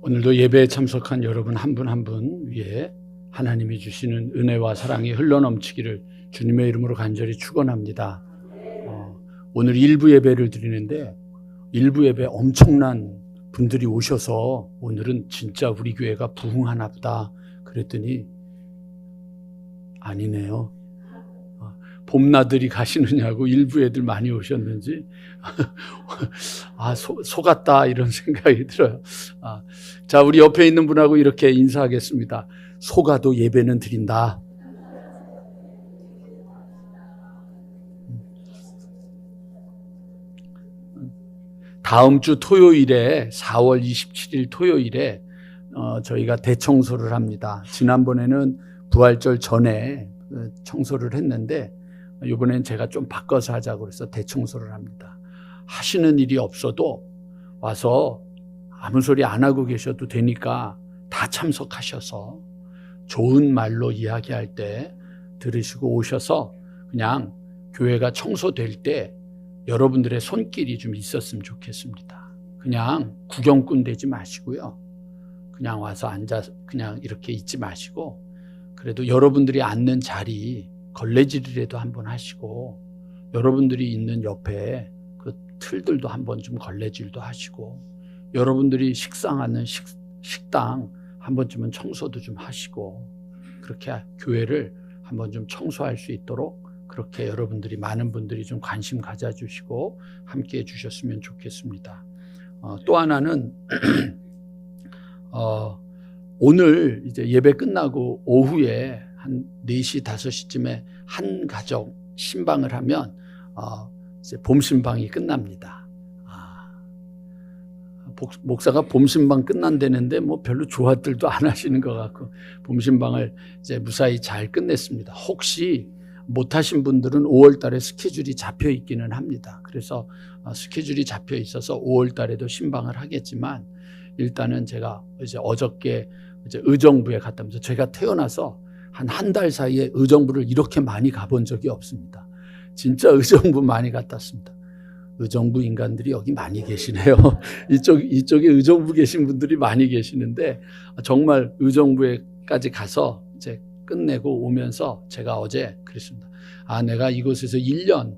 오늘도 예배에 참석한 여러분 한 분 한 분 위에 하나님이 주시는 은혜와 사랑이 흘러넘치기를 주님의 이름으로 간절히 축원합니다. 오늘 일부 예배를 드리는데 일부 예배 엄청난 분들이 오셔서 오늘은 진짜 우리 교회가 부흥하나 보다 그랬더니 아니네요. 봄나들이 가시느냐고 일부 애들 많이 오셨는지 속았다 이런 생각이 들어요. 자, 우리 옆에 있는 분하고 이렇게 인사하겠습니다. 속아도 예배는 드린다. 다음 주 토요일에 4월 27일 토요일에 저희가 대청소를 합니다. 지난번에는 부활절 전에 청소를 했는데 이번엔 제가 좀 바꿔서 하자고 그래서 대청소를 합니다. 하시는 일이 없어도 와서 아무 소리 안 하고 계셔도 되니까 다 참석하셔서 좋은 말로 이야기할 때 들으시고 오셔서 그냥 교회가 청소될 때 여러분들의 손길이 좀 있었으면 좋겠습니다. 그냥 구경꾼 되지 마시고요. 그냥 와서 앉아서 그냥 이렇게 있지 마시고 그래도 여러분들이 앉는 자리 걸레질이라도 한번 하시고 여러분들이 있는 옆에 그 틀들도 한번 좀 걸레질도 하시고 여러분들이 식상하는 식당 한 번쯤은 청소도 좀 하시고 그렇게 교회를 한번 좀 청소할 수 있도록 그렇게 여러분들이 많은 분들이 좀 관심 가져주시고 함께 해주셨으면 좋겠습니다. 또 하나는 오늘 이제 예배 끝나고 오후에 한 4시, 5시쯤에 한 가정 신방을 하면 이제 봄 신방이 끝납니다. 목사가 봄 신방 끝난다는데 뭐 별로 조화들도 안 하시는 것 같고 봄 신방을 이제 무사히 잘 끝냈습니다. 혹시 못하신 분들은 5월 달에 스케줄이 잡혀 있기는 합니다. 그래서 스케줄이 잡혀 있어서 5월 달에도 신방을 하겠지만 일단은 제가 이제 어저께 이제 의정부에 갔다 오면서 제가 태어나서 한 달 사이에 의정부를 이렇게 많이 가본 적이 없습니다. 진짜 의정부 많이 갔다 왔습니다. 의정부 인간들이 여기 많이 계시네요. 이쪽에 의정부 계신 분들이 많이 계시는데 정말 의정부에까지 가서 이제 끝내고 오면서 제가 어제 그랬습니다. 내가 이곳에서 1년,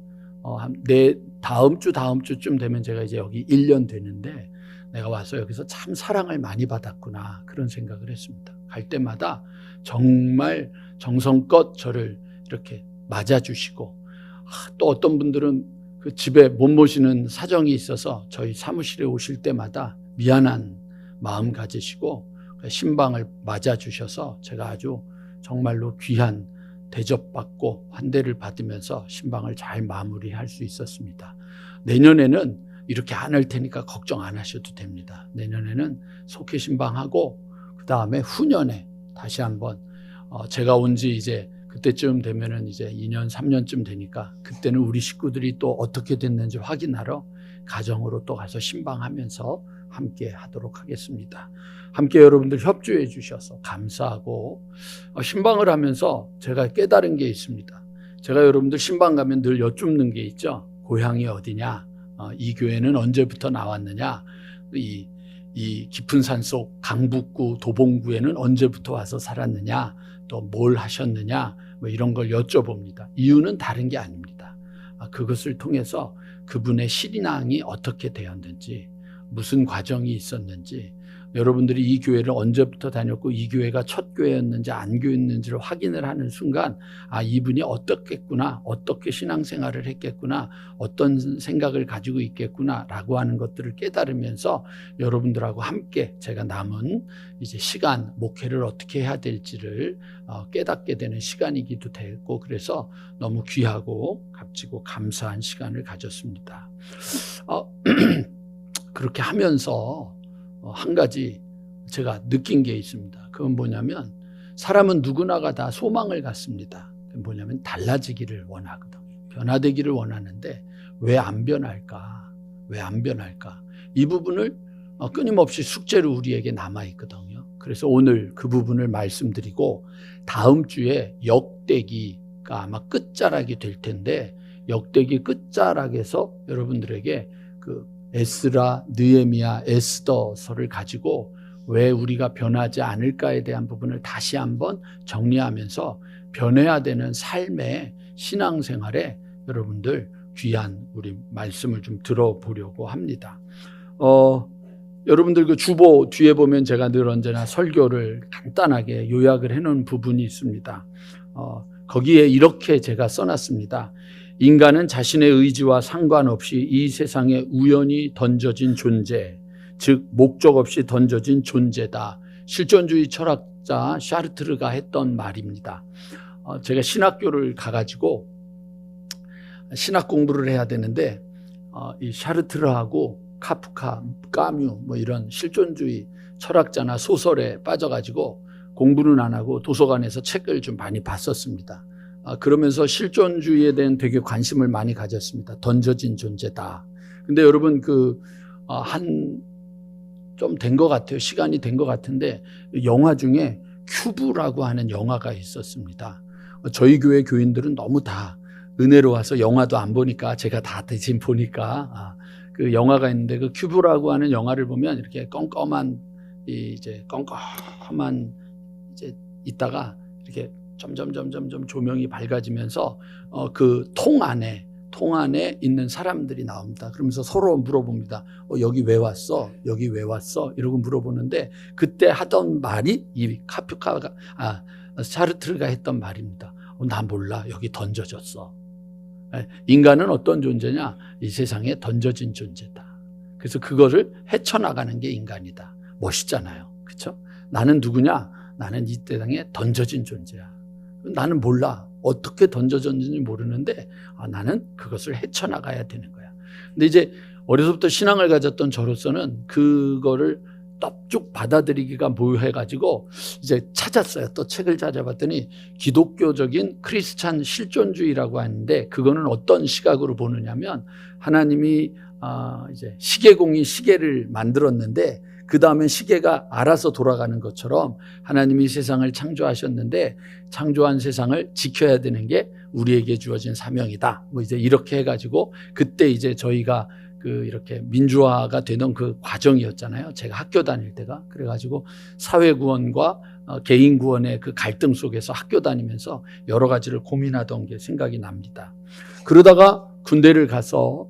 다음 주쯤 되면 제가 이제 여기 1년 되는데 내가 와서 여기서 참 사랑을 많이 받았구나 그런 생각을 했습니다. 갈 때마다 정말 정성껏 저를 이렇게 맞아주시고 또 어떤 분들은 그 집에 못 모시는 사정이 있어서 저희 사무실에 오실 때마다 미안한 마음 가지시고 신방을 맞아주셔서 제가 아주 정말로 귀한 대접받고 환대를 받으면서 신방을 잘 마무리할 수 있었습니다. 내년에는 이렇게 안 할 테니까 걱정 안 하셔도 됩니다. 내년에는 속회 신방하고 그 다음에 후년에 다시 한번 제가 온 지 이제 그때쯤 되면은 이제 2년, 3년쯤 되니까 그때는 우리 식구들이 또 어떻게 됐는지 확인하러 가정으로 또 가서 신방하면서 함께 하도록 하겠습니다. 함께 여러분들 협조해 주셔서 감사하고 신방을 하면서 제가 깨달은 게 있습니다. 제가 여러분들 신방 가면 늘 여쭙는 게 있죠. 고향이 어디냐? 이 교회는 언제부터 나왔느냐? 이 깊은 산속 강북구 도봉구에는 언제부터 와서 살았느냐? 또 뭘 하셨느냐? 뭐 이런 걸 여쭤봅니다. 이유는 다른 게 아닙니다. 그것을 통해서 그분의 신앙이 어떻게 되었는지 무슨 과정이 있었는지 여러분들이 이 교회를 언제부터 다녔고 이 교회가 첫 교회였는지 안 교회였는지를 확인을 하는 순간 이분이 어떻겠구나 어떻게 신앙생활을 했겠구나 어떤 생각을 가지고 있겠구나 라고 하는 것들을 깨달으면서 여러분들하고 함께 제가 남은 이제 시간 목회를 어떻게 해야 될지를 깨닫게 되는 시간이기도 되고 그래서 너무 귀하고 값지고 감사한 시간을 가졌습니다. 그렇게 하면서 한 가지 제가 느낀 게 있습니다. 그건 뭐냐면 사람은 누구나가 다 소망을 갖습니다. 그건 뭐냐면 달라지기를 원하거든요. 변화되기를 원하는데 왜 안 변할까? 왜 안 변할까? 이 부분을 끊임없이 숙제로 우리에게 남아있거든요. 그래서 오늘 그 부분을 말씀드리고 다음 주에 역대기가 아마 끝자락이 될 텐데 역대기 끝자락에서 여러분들에게 그 에스라, 느헤미야, 에스더서를 가지고 왜 우리가 변하지 않을까에 대한 부분을 다시 한번 정리하면서 변해야 되는 삶의 신앙생활에 여러분들 귀한 우리 말씀을 좀 들어보려고 합니다. 여러분들 그 주보 뒤에 보면 제가 늘 언제나 설교를 간단하게 요약을 해놓은 부분이 있습니다. 거기에 이렇게 제가 써놨습니다. 인간은 자신의 의지와 상관없이 이 세상에 우연히 던져진 존재, 즉 목적 없이 던져진 존재다. 실존주의 철학자 샤르트르가 했던 말입니다. 제가 신학교를 가가지고 신학 공부를 해야 되는데 이 샤르트르하고 카프카, 까뮤 뭐 이런 실존주의 철학자나 소설에 빠져가지고 공부는 안 하고 도서관에서 책을 좀 많이 봤었습니다. 그러면서 실존주의에 대한 되게 관심을 많이 가졌습니다. 던져진 존재다. 근데 여러분 좀 된 것 같아요. 시간이 된 것 같은데 영화 중에 큐브라고 하는 영화가 있었습니다. 저희 교회 교인들은 너무 다 은혜로 와서 영화도 안 보니까 제가 다 대신 보니까 그 영화가 있는데 그 큐브라고 하는 영화를 보면 이렇게 껌껌한 이제 있다가 이렇게 점점 조명이 밝아지면서 그 통 안에 있는 사람들이 나옵니다. 그러면서 서로 물어봅니다. 여기 왜 왔어? 여기 왜 왔어? 이러고 물어보는데 그때 하던 말이 이 샤르트르가 했던 말입니다. 나 몰라. 여기 던져졌어. 인간은 어떤 존재냐? 이 세상에 던져진 존재다. 그래서 그거를 헤쳐나가는 게 인간이다. 멋있잖아요. 그렇죠? 나는 누구냐? 나는 이 세상에 던져진 존재야. 나는 몰라. 어떻게 던져졌는지 모르는데 나는 그것을 헤쳐나가야 되는 거야. 근데 이제 어려서부터 신앙을 가졌던 저로서는 그거를 쭉 받아들이기가 모호해가지고 이제 찾았어요. 또 책을 찾아봤더니 기독교적인 크리스찬 실존주의라고 하는데 그거는 어떤 시각으로 보느냐면 하나님이 이제 시계공이 시계를 만들었는데 그 다음에 시계가 알아서 돌아가는 것처럼 하나님이 세상을 창조하셨는데 창조한 세상을 지켜야 되는 게 우리에게 주어진 사명이다. 뭐 이제 이렇게 해가지고 그때 이제 저희가 이렇게 민주화가 되는 그 과정이었잖아요. 제가 학교 다닐 때가. 그래가지고 사회구원과 개인구원의 그 갈등 속에서 학교 다니면서 여러 가지를 고민하던 게 생각이 납니다. 그러다가 군대를 가서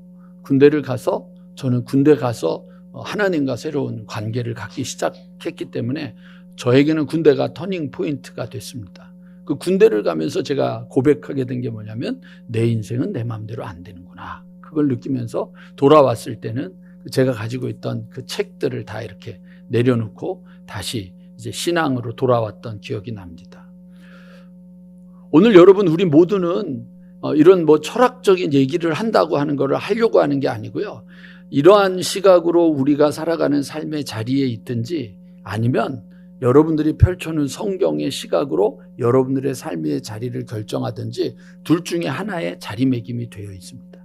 저는 군대 가서 하나님과 새로운 관계를 갖기 시작했기 때문에 저에게는 군대가 터닝 포인트가 됐습니다. 그 군대를 가면서 제가 고백하게 된 게 뭐냐면 내 인생은 내 마음대로 안 되는구나. 그걸 느끼면서 돌아왔을 때는 제가 가지고 있던 그 책들을 다 이렇게 내려놓고 다시 이제 신앙으로 돌아왔던 기억이 납니다. 오늘 여러분 우리 모두는 이런 철학적인 얘기를 한다고 하는 거를 하려고 하는 게 아니고요. 이러한 시각으로 우리가 살아가는 삶의 자리에 있든지 아니면 여러분들이 펼쳐놓은 성경의 시각으로 여러분들의 삶의 자리를 결정하든지 둘 중에 하나의 자리매김이 되어 있습니다.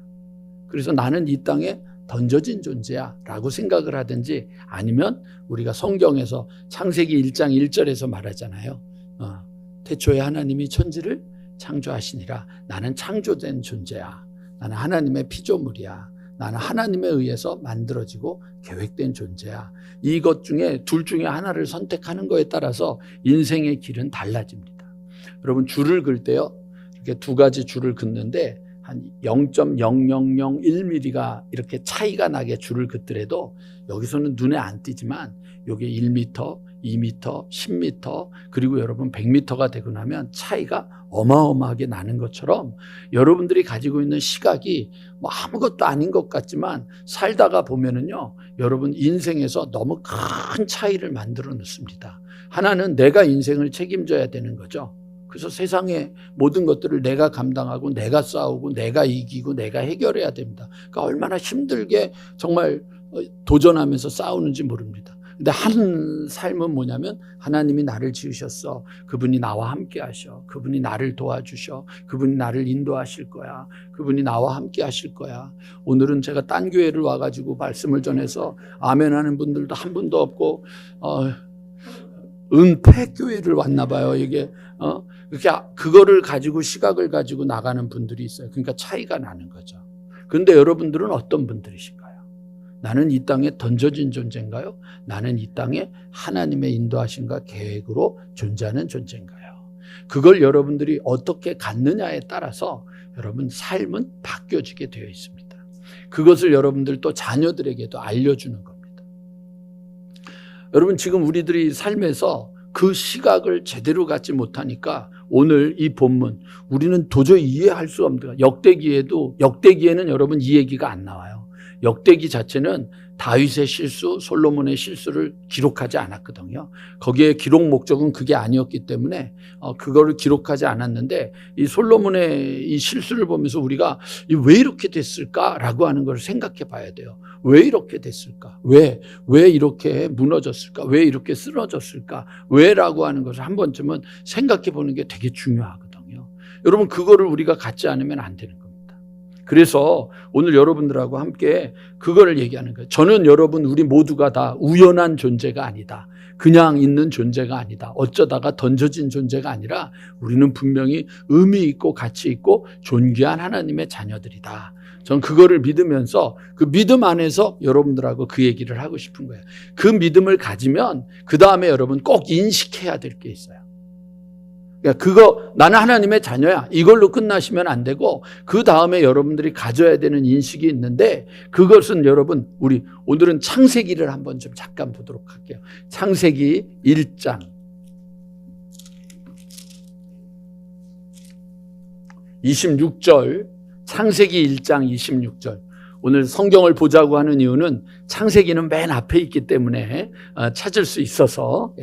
그래서 나는 이 땅에 던져진 존재야 라고 생각을 하든지 아니면 우리가 성경에서 창세기 1장 1절에서 말하잖아요. 태초에 하나님이 천지를 창조하시니라. 나는 창조된 존재야. 나는 하나님의 피조물이야. 나는 하나님에 의해서 만들어지고 계획된 존재야. 이것 중에 둘 중에 하나를 선택하는 거에 따라서 인생의 길은 달라집니다. 여러분 줄을 긋을 때요. 이렇게 두 가지 줄을 긋는데 한 0.0001mm가 이렇게 차이가 나게 줄을 긋더라도 여기서는 눈에 안 띄지만 이게 1m, 2m, 10m 그리고 여러분 100m가 되고 나면 차이가 어마어마하게 나는 것처럼 여러분들이 가지고 있는 시각이 아무것도 아닌 것 같지만 살다가 보면은요 여러분 인생에서 너무 큰 차이를 만들어 놓습니다. 하나는 내가 인생을 책임져야 되는 거죠. 그래서 세상의 모든 것들을 내가 감당하고 내가 싸우고 내가 이기고 내가 해결해야 됩니다. 그러니까 얼마나 힘들게 정말 도전하면서 싸우는지 모릅니다. 근데 한 삶은 뭐냐면 하나님이 나를 지으셨어. 그분이 나와 함께 하셔. 그분이 나를 도와주셔. 그분이 나를 인도하실 거야. 그분이 나와 함께 하실 거야. 오늘은 제가 딴 교회를 와가지고 말씀을 전해서 아멘 하는 분들도 한 분도 없고 은폐교회를 왔나 봐요. 이게 그렇게 그거를 가지고 시각을 가지고 나가는 분들이 있어요. 그러니까 차이가 나는 거죠. 그런데 여러분들은 어떤 분들이신가요? 나는 이 땅에 던져진 존재인가요? 나는 이 땅에 하나님의 인도하심과 계획으로 존재하는 존재인가요? 그걸 여러분들이 어떻게 갖느냐에 따라서 여러분 삶은 바뀌어지게 되어 있습니다. 그것을 여러분들 또 자녀들에게도 알려주는 겁니다. 여러분 지금 우리들이 삶에서 그 시각을 제대로 갖지 못하니까 오늘 이 본문 우리는 도저히 이해할 수 없는, 역대기에는 여러분 이 얘기가 안 나와요. 역대기 자체는 다윗의 실수, 솔로몬의 실수를 기록하지 않았거든요. 거기에 기록 목적은 그게 아니었기 때문에 그거를 기록하지 않았는데, 이 솔로몬의 이 실수를 보면서 우리가 왜 이렇게 됐을까라고 하는 걸 생각해 봐야 돼요. 왜 이렇게 됐을까? 왜 이렇게 무너졌을까? 왜 이렇게 쓰러졌을까? 왜라고 하는 것을 한 번쯤은 생각해 보는 게 되게 중요하거든요. 여러분 그거를 우리가 갖지 않으면 안 되는 겁니다. 그래서 오늘 여러분들하고 함께 그거를 얘기하는 거예요. 저는 여러분 우리 모두가 다 우연한 존재가 아니다. 그냥 있는 존재가 아니다. 어쩌다가 던져진 존재가 아니라 우리는 분명히 의미 있고 가치 있고 존귀한 하나님의 자녀들이다. 전 그거를 믿으면서 그 믿음 안에서 여러분들하고 그 얘기를 하고 싶은 거예요. 그 믿음을 가지면 그 다음에 여러분 꼭 인식해야 될 게 있어요. 그거 나는 하나님의 자녀야 이걸로 끝나시면 안 되고 그 다음에 여러분들이 가져야 되는 인식이 있는데, 그것은 여러분 우리 오늘은 창세기를 한번 좀 잠깐 보도록 할게요. 창세기 1장 26절, 창세기 1장 26절. 오늘 성경을 보자고 하는 이유는 창세기는 맨 앞에 있기 때문에 찾을 수 있어서.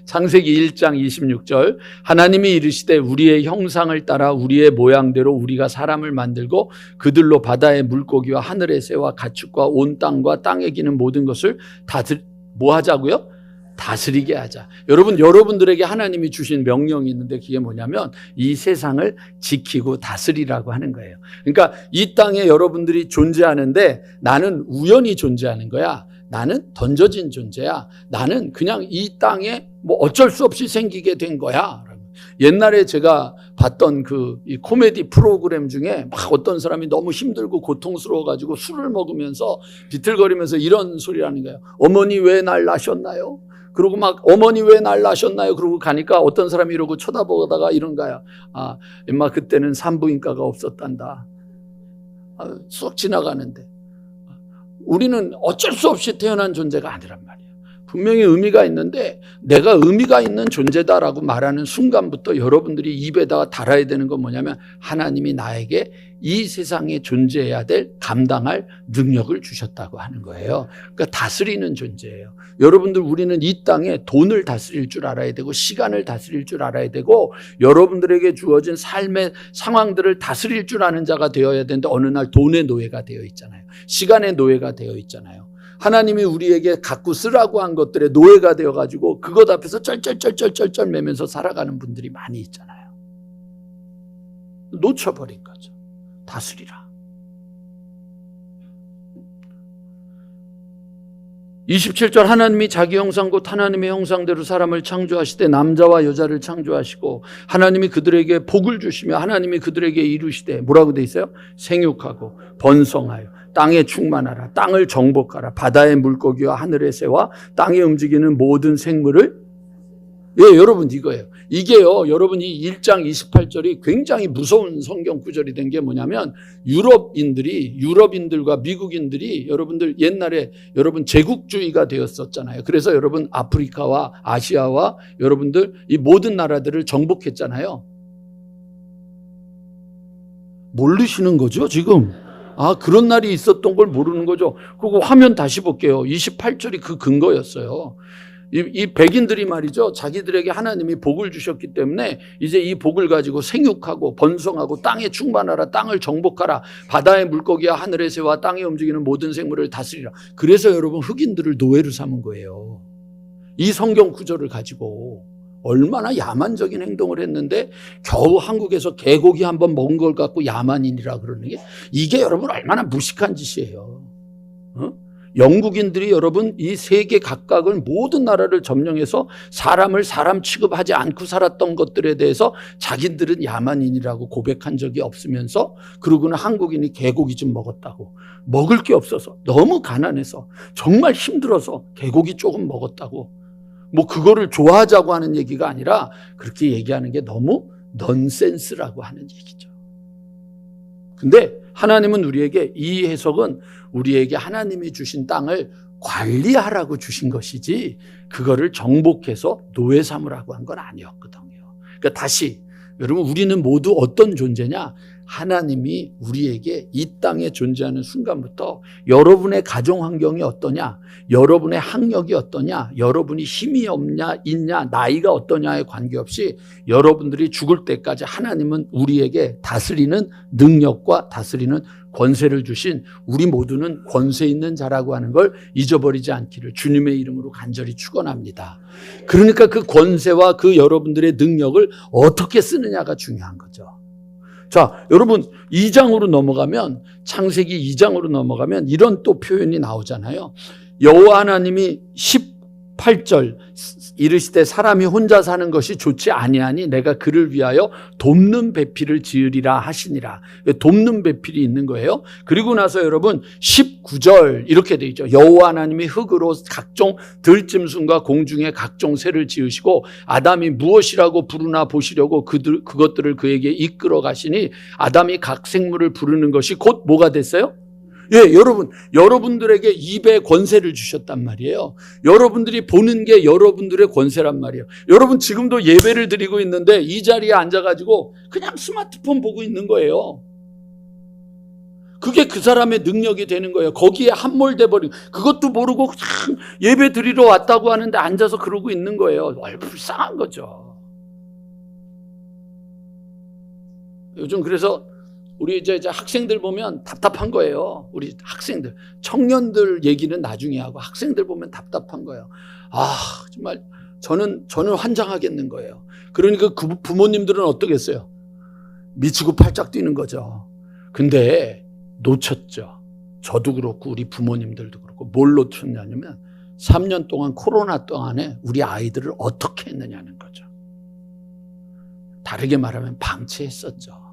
창세기 1장 26절, 하나님이 이르시되 우리의 형상을 따라 우리의 모양대로 우리가 사람을 만들고 그들로 바다의 물고기와 하늘의 새와 가축과 온 땅과 땅에 기는 모든 것을 뭐 하자고요? 다스리게 하자. 여러분들에게 하나님이 주신 명령이 있는데 그게 뭐냐면 이 세상을 지키고 다스리라고 하는 거예요. 그러니까 이 땅에 여러분들이 존재하는데 나는 우연히 존재하는 거야. 나는 던져진 존재야. 나는 그냥 이 땅에 뭐 어쩔 수 없이 생기게 된 거야. 옛날에 제가 봤던 이 코미디 프로그램 중에 막 어떤 사람이 너무 힘들고 고통스러워가지고 술을 먹으면서 비틀거리면서 이런 소리를 하는 거예요. 어머니 왜 날 낳으셨나요? 그리고 막 어머니 왜 날 낳으셨나요? 그러고 가니까 어떤 사람이 이러고 쳐다보다가 이런 거야. 엄마 그때는 산부인과가 없었단다. 쏙 지나가는데 우리는 어쩔 수 없이 태어난 존재가 아니란 말이에요. 분명히 의미가 있는데 내가 의미가 있는 존재다라고 말하는 순간부터 여러분들이 입에다가 달아야 되는 건 뭐냐면 하나님이 나에게 이 세상에 존재해야 될 감당할 능력을 주셨다고 하는 거예요. 그러니까 다스리는 존재예요. 여러분들 우리는 이 땅에 돈을 다스릴 줄 알아야 되고 시간을 다스릴 줄 알아야 되고 여러분들에게 주어진 삶의 상황들을 다스릴 줄 아는 자가 되어야 되는데 어느 날 돈의 노예가 되어 있잖아요. 시간의 노예가 되어 있잖아요. 하나님이 우리에게 갖고 쓰라고 한 것들의 노예가 되어가지고 그것 앞에서 쩔쩔쩔쩔쩔 매면서 살아가는 분들이 많이 있잖아요. 놓쳐버린 거죠. 다스리라. 27절, 하나님이 자기 형상 곧 하나님의 형상대로 사람을 창조하시되 남자와 여자를 창조하시고 하나님이 그들에게 복을 주시며 하나님이 그들에게 이루시되 뭐라고 돼 있어요? 생육하고 번성하여 땅에 충만하라. 땅을 정복하라. 바다의 물고기와 하늘의 새와 땅에 움직이는 모든 생물을. 여러분 이거예요. 이게요, 여러분 이 1장 28절이 굉장히 무서운 성경 구절이 된 게 뭐냐면 유럽인들과 미국인들이 여러분들 옛날에 여러분 제국주의가 되었었잖아요. 그래서 여러분 아프리카와 아시아와 여러분들 이 모든 나라들을 정복했잖아요. 모르시는 거죠 지금? 그런 날이 있었던 걸 모르는 거죠. 그리고 화면 다시 볼게요. 28절이 그 근거였어요. 이 백인들이 말이죠. 자기들에게 하나님이 복을 주셨기 때문에 이제 이 복을 가지고 생육하고 번성하고 땅에 충만하라. 땅을 정복하라. 바다의 물고기와 하늘의 새와 땅에 움직이는 모든 생물을 다스리라. 그래서 여러분 흑인들을 노예로 삼은 거예요. 이 성경 구절을 가지고 얼마나 야만적인 행동을 했는데 겨우 한국에서 개고기 한번 먹은 걸 갖고 야만인이라 그러는 게 이게 여러분 얼마나 무식한 짓이에요. 영국인들이 여러분 이 세계 각각을 모든 나라를 점령해서 사람을 사람 취급하지 않고 살았던 것들에 대해서 자기들은 야만인이라고 고백한 적이 없으면서 그러고는 한국인이 개고기 좀 먹었다고, 먹을 게 없어서 너무 가난해서 정말 힘들어서 개고기 조금 먹었다고, 뭐 그거를 좋아하자고 하는 얘기가 아니라 그렇게 얘기하는 게 너무 넌센스라고 하는 얘기죠. 근데 하나님은 우리에게, 이 해석은 우리에게 하나님이 주신 땅을 관리하라고 주신 것이지 그거를 정복해서 노예 삼으라고 한 건 아니었거든요. 그러니까 다시 여러분, 우리는 모두 어떤 존재냐? 하나님이 우리에게 이 땅에 존재하는 순간부터 여러분의 가정 환경이 어떠냐, 여러분의 학력이 어떠냐, 여러분이 힘이 없냐 있냐, 나이가 어떠냐에 관계없이 여러분들이 죽을 때까지 하나님은 우리에게 다스리는 능력과 다스리는 권세를 주신, 우리 모두는 권세 있는 자라고 하는 걸 잊어버리지 않기를 주님의 이름으로 간절히 축원합니다. 그러니까 그 권세와 그 여러분들의 능력을 어떻게 쓰느냐가 중요한 거죠. 자, 여러분 2장으로 넘어가면, 창세기 2장으로 넘어가면 이런 또 표현이 나오잖아요. 여호와 하나님이 18절 이르시되 사람이 혼자 사는 것이 좋지 아니하니 내가 그를 위하여 돕는 배필을 지으리라 하시니라. 돕는 배필이 있는 거예요. 그리고 나서 여러분 19절 이렇게 돼 있죠. 여호와 하나님이 흙으로 각종 들짐승과 공중의 각종 새를 지으시고 아담이 무엇이라고 부르나 보시려고 그것들을 그에게 이끌어 가시니 아담이 각 생물을 부르는 것이 곧 뭐가 됐어요? 예, 여러분들에게 입의 권세를 주셨단 말이에요. 여러분들이 보는 게 여러분들의 권세란 말이에요. 여러분 지금도 예배를 드리고 있는데 이 자리에 앉아가지고 그냥 스마트폰 보고 있는 거예요. 그게 그 사람의 능력이 되는 거예요. 거기에 함몰돼 버린, 그것도 모르고 그냥 예배 드리러 왔다고 하는데 앉아서 그러고 있는 거예요. 불쌍한 거죠. 요즘 그래서 우리 이제 학생들 보면 답답한 거예요. 우리 학생들, 청년들 얘기는 나중에 하고 학생들 보면 답답한 거예요. 아, 정말 저는 환장하겠는 거예요. 그러니까 그 부모님들은 어떠겠어요? 미치고 팔짝 뛰는 거죠. 근데 놓쳤죠. 저도 그렇고 우리 부모님들도 그렇고. 뭘 놓쳤냐면 3년 동안 코로나 동안에 우리 아이들을 어떻게 했느냐는 거죠. 다르게 말하면 방치했었죠.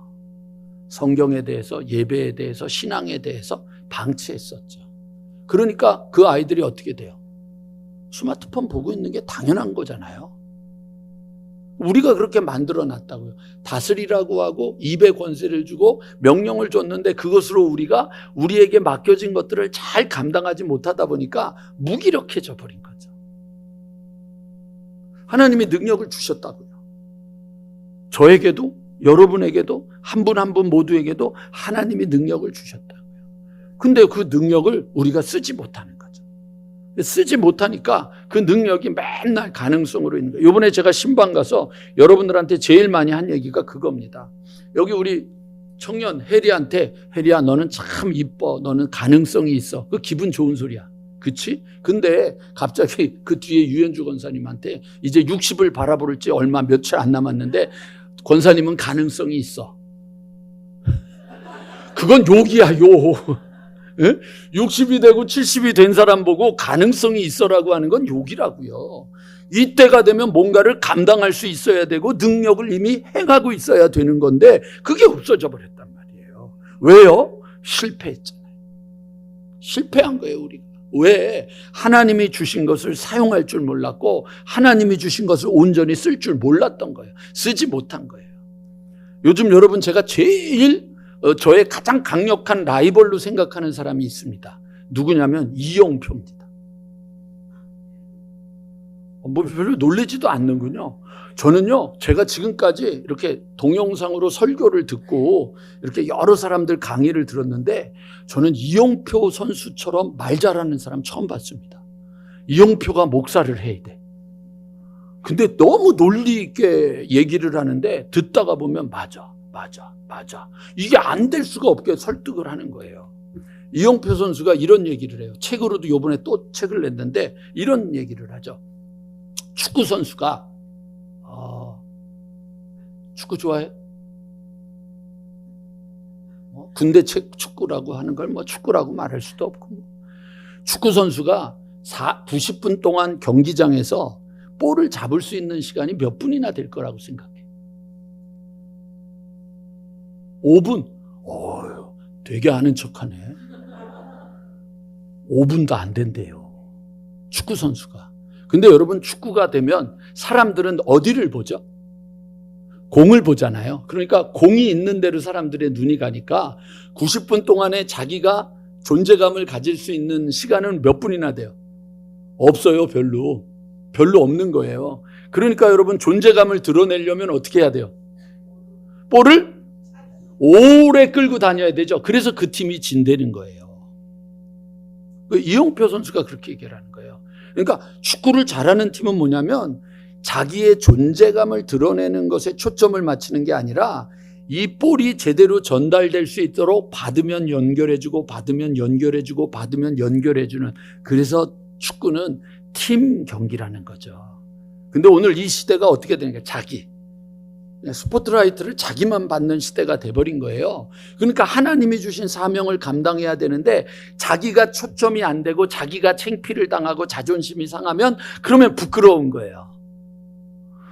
성경에 대해서, 예배에 대해서, 신앙에 대해서 방치했었죠. 그러니까 그 아이들이 어떻게 돼요? 스마트폰 보고 있는 게 당연한 거잖아요. 우리가 그렇게 만들어 놨다고요. 다스리라고 하고 입에 권세를 주고 명령을 줬는데 그것으로 우리가 우리에게 맡겨진 것들을 잘 감당하지 못하다 보니까 무기력해져 버린 거죠. 하나님이 능력을 주셨다고요. 저에게도 여러분에게도 한 분 한 분 모두에게도 하나님이 능력을 주셨다고요. 근데 그 능력을 우리가 쓰지 못하는 거죠. 쓰지 못하니까 그 능력이 맨날 가능성으로 있는 거예요. 이번에 제가 신방 가서 여러분들한테 제일 많이 한 얘기가 그겁니다. 여기 우리 청년 혜리한테, 혜리야 너는 참 이뻐, 너는 가능성이 있어. 그 기분 좋은 소리야. 그치? 근데 갑자기 그 뒤에 유현주 권사님한테 이제 60을 바라볼지 얼마 며칠 안 남았는데 권사님은 가능성이 있어. 그건 욕이야, 욕. 60이 되고 70이 된 사람 보고 가능성이 있어라고 하는 건 욕이라고요. 이때가 되면 뭔가를 감당할 수 있어야 되고 능력을 이미 행하고 있어야 되는 건데 그게 없어져 버렸단 말이에요. 왜요? 실패했잖아요. 실패한 거예요, 우리가. 왜? 하나님이 주신 것을 사용할 줄 몰랐고 하나님이 주신 것을 온전히 쓸 줄 몰랐던 거예요. 쓰지 못한 거예요. 요즘 여러분 제가 제일 저의 가장 강력한 라이벌로 생각하는 사람이 있습니다. 누구냐면 이영표입니다. 뭐 별로 놀라지도 않는군요. 저는요, 제가 지금까지 이렇게 동영상으로 설교를 듣고 이렇게 여러 사람들 강의를 들었는데 저는 이영표 선수처럼 말 잘하는 사람 처음 봤습니다. 이영표가 목사를 해야 돼. 근데 너무 논리 있게 얘기를 하는데 듣다가 보면 맞아. 이게 안 될 수가 없게 설득을 하는 거예요. 이영표 선수가 이런 얘기를 해요. 책으로도 이번에 또 책을 냈는데 이런 얘기를 하죠. 축구 선수가 축구 좋아해? 군대 축구라고 하는 걸 뭐 축구라고 말할 수도 없고 축구 선수가 90분 동안 경기장에서 볼을 잡을 수 있는 시간이 몇 분이나 될 거라고 생각해? 5분? 되게 아는 척하네. 5분도 안 된대요. 축구 선수가. 근데 여러분, 축구가 되면 사람들은 어디를 보죠? 공을 보잖아요. 그러니까 공이 있는 대로 사람들의 눈이 가니까 90분 동안에 자기가 존재감을 가질 수 있는 시간은 몇 분이나 돼요? 없어요. 별로 없는 거예요. 그러니까 여러분, 존재감을 드러내려면 어떻게 해야 돼요? 볼을 오래 끌고 다녀야 되죠. 그래서 그 팀이 진다는 거예요. 이용표 선수가 그렇게 얘기를 하는 거예요. 그러니까 축구를 잘하는 팀은 뭐냐면 자기의 존재감을 드러내는 것에 초점을 맞추는 게 아니라 이 볼이 제대로 전달될 수 있도록 받으면 연결해주고 받으면 연결해주고 받으면 연결해주는, 그래서 축구는 팀 경기라는 거죠. 근데 오늘 이 시대가 어떻게 되는 거예요? 자기. 스포트라이트를 자기만 받는 시대가 돼버린 거예요. 그러니까 하나님이 주신 사명을 감당해야 되는데 자기가 초점이 안 되고 자기가 창피를 당하고 자존심이 상하면 그러면 부끄러운 거예요.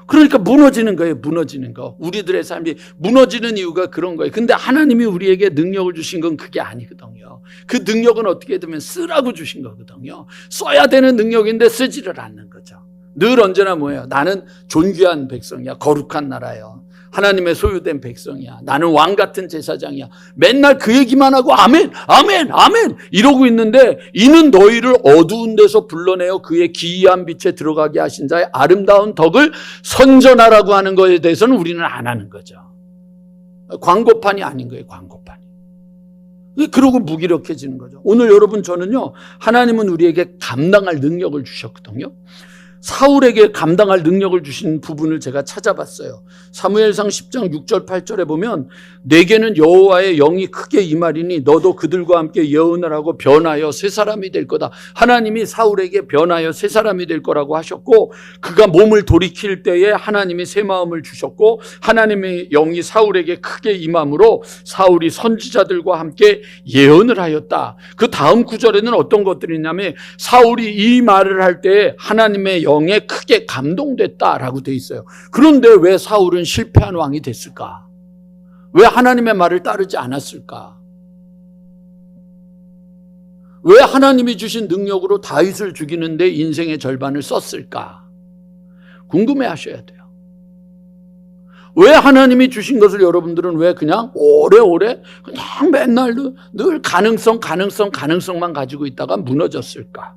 그러니까 무너지는 거예요. 무너지는 거. 우리들의 삶이 무너지는 이유가 그런 거예요. 근데 하나님이 우리에게 능력을 주신 건 그게 아니거든요. 그 능력은 어떻게 되면 쓰라고 주신 거거든요. 써야 되는 능력인데 쓰지를 않는 거죠. 늘 언제나 뭐예요? 나는 존귀한 백성이야. 거룩한 나라예요. 하나님의 소유된 백성이야. 나는 왕 같은 제사장이야. 맨날 그 얘기만 하고 아멘, 아멘, 아멘 이러고 있는데, 이는 너희를 어두운 데서 불러내어 그의 기이한 빛에 들어가게 하신 자의 아름다운 덕을 선전하라고 하는 것에 대해서는 우리는 안 하는 거죠. 광고판이 아닌 거예요. 광고판이. 그러고 무기력해지는 거죠. 오늘 여러분, 저는요, 하나님은 우리에게 감당할 능력을 주셨거든요. 사울에게 감당할 능력을 주신 부분을 제가 찾아봤어요. 사무엘상 10장 6절 8절에 보면 내게는 여호와의 영이 크게 임하리니 너도 그들과 함께 예언을 하고 변하여 새 사람이 될 거다. 하나님이 사울에게 변하여 새 사람이 될 거라고 하셨고, 그가 몸을 돌이킬 때에 하나님이 새 마음을 주셨고, 하나님의 영이 사울에게 크게 임함으로 사울이 선지자들과 함께 예언을 하였다. 그 다음 구절에는 어떤 것들이 있냐면 사울이 이 말을 할 때에 하나님의 영에 크게 감동됐다라고 돼 있어요. 그런데 왜 사울은 실패한 왕이 됐을까? 왜 하나님의 말을 따르지 않았을까? 왜 하나님이 주신 능력으로 다윗을 죽이는데 인생의 절반을 썼을까? 궁금해 하셔야 돼요. 왜 하나님이 주신 것을 여러분들은 왜 그냥 오래오래 그냥 맨날 늘 가능성만 가지고 있다가 무너졌을까?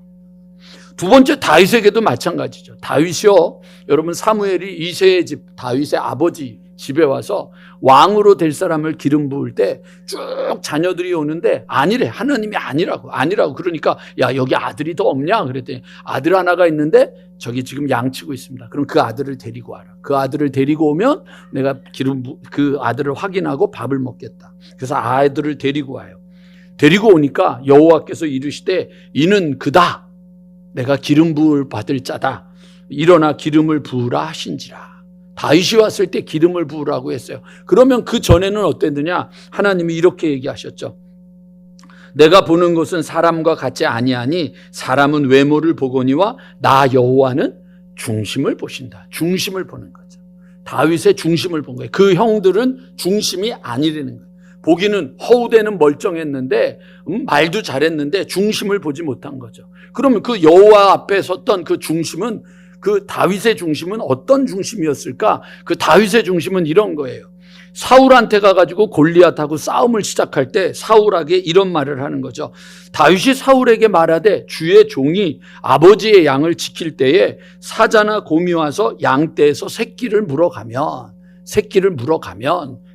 두 번째, 다윗에게도 마찬가지죠. 다윗이요, 여러분, 사무엘이 이새의 집, 다윗의 아버지 집에 와서 왕으로 될 사람을 기름 부을 때 쭉 자녀들이 오는데 아니래. 하나님이 아니라고. 그러니까 야, 여기 아들이 더 없냐? 그랬더니 아들 하나가 있는데 저기 지금 양치고 있습니다. 그럼 그 아들을 데리고 와라. 그 아들을 데리고 오면 내가 그 아들을 확인하고 밥을 먹겠다. 그래서 아들을 데리고 와요. 데리고 오니까 여호와께서 이르시되 이는 그다. 내가 기름 부을 받을 자다. 일어나 기름을 부으라 하신지라. 다윗이 왔을 때 기름을 부으라고 했어요. 그러면 그 전에는 어땠느냐? 하나님이 이렇게 얘기하셨죠. 내가 보는 것은 사람과 같지 아니하니 사람은 외모를 보거니와 나 여호와는 중심을 보신다. 중심을 보는 거죠. 다윗의 중심을 본 거예요. 그 형들은 중심이 아니라는 거예요. 보기는 허우대는 멀쩡했는데 말도 잘했는데 중심을 보지 못한 거죠. 그러면 그 여호와 앞에 섰던 그 중심은, 그 다윗의 중심은 어떤 중심이었을까? 그 다윗의 중심은 이런 거예요. 사울한테 가가지고 골리앗하고 싸움을 시작할 때 사울에게 이런 말을 하는 거죠. 다윗이 사울에게 말하되 주의 종이 아버지의 양을 지킬 때에 사자나 곰이 와서 양떼에서 새끼를 물어가면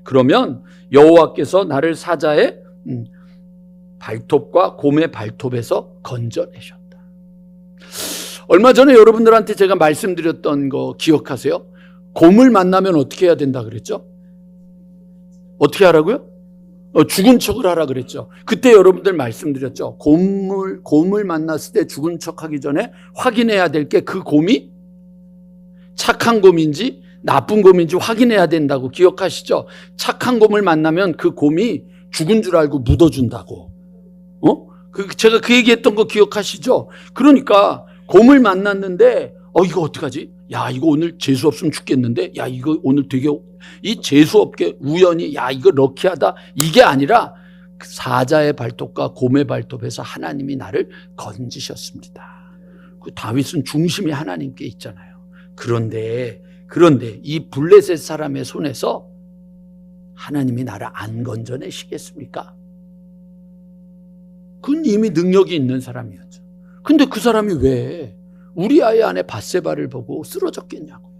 그러면 여호와께서 나를 사자의 발톱과 곰의 발톱에서 건져내셨다. 얼마 전에 여러분들한테 제가 말씀드렸던 거 기억하세요? 곰을 만나면 어떻게 해야 된다 그랬죠? 어떻게 하라고요? 죽은 척을 하라 그랬죠. 그때 여러분들 말씀드렸죠. 곰을 만났을 때 죽은 척하기 전에 확인해야 될 게 그 곰이 착한 곰인지 나쁜 곰인지 확인해야 된다고 기억하시죠? 착한 곰을 만나면 그 곰이 죽은 줄 알고 묻어준다고. 제가 그 얘기했던 거 기억하시죠? 그러니까 곰을 만났는데 이거 어떡하지? 야, 이거 오늘 재수 없으면 죽겠는데? 야, 이거 오늘 되게 이 재수 없게 우연히 야, 이거 럭키하다. 이게 아니라 사자의 발톱과 곰의 발톱에서 하나님이 나를 건지셨습니다. 그 다윗은 중심이 하나님께 있잖아요. 그런데 이 블레셋 사람의 손에서 하나님이 나를 안 건져내시겠습니까? 그건 이미 능력이 있는 사람이었죠. 근데 그 사람이 왜 우리 아이 안에 밧세바를 보고 쓰러졌겠냐고요.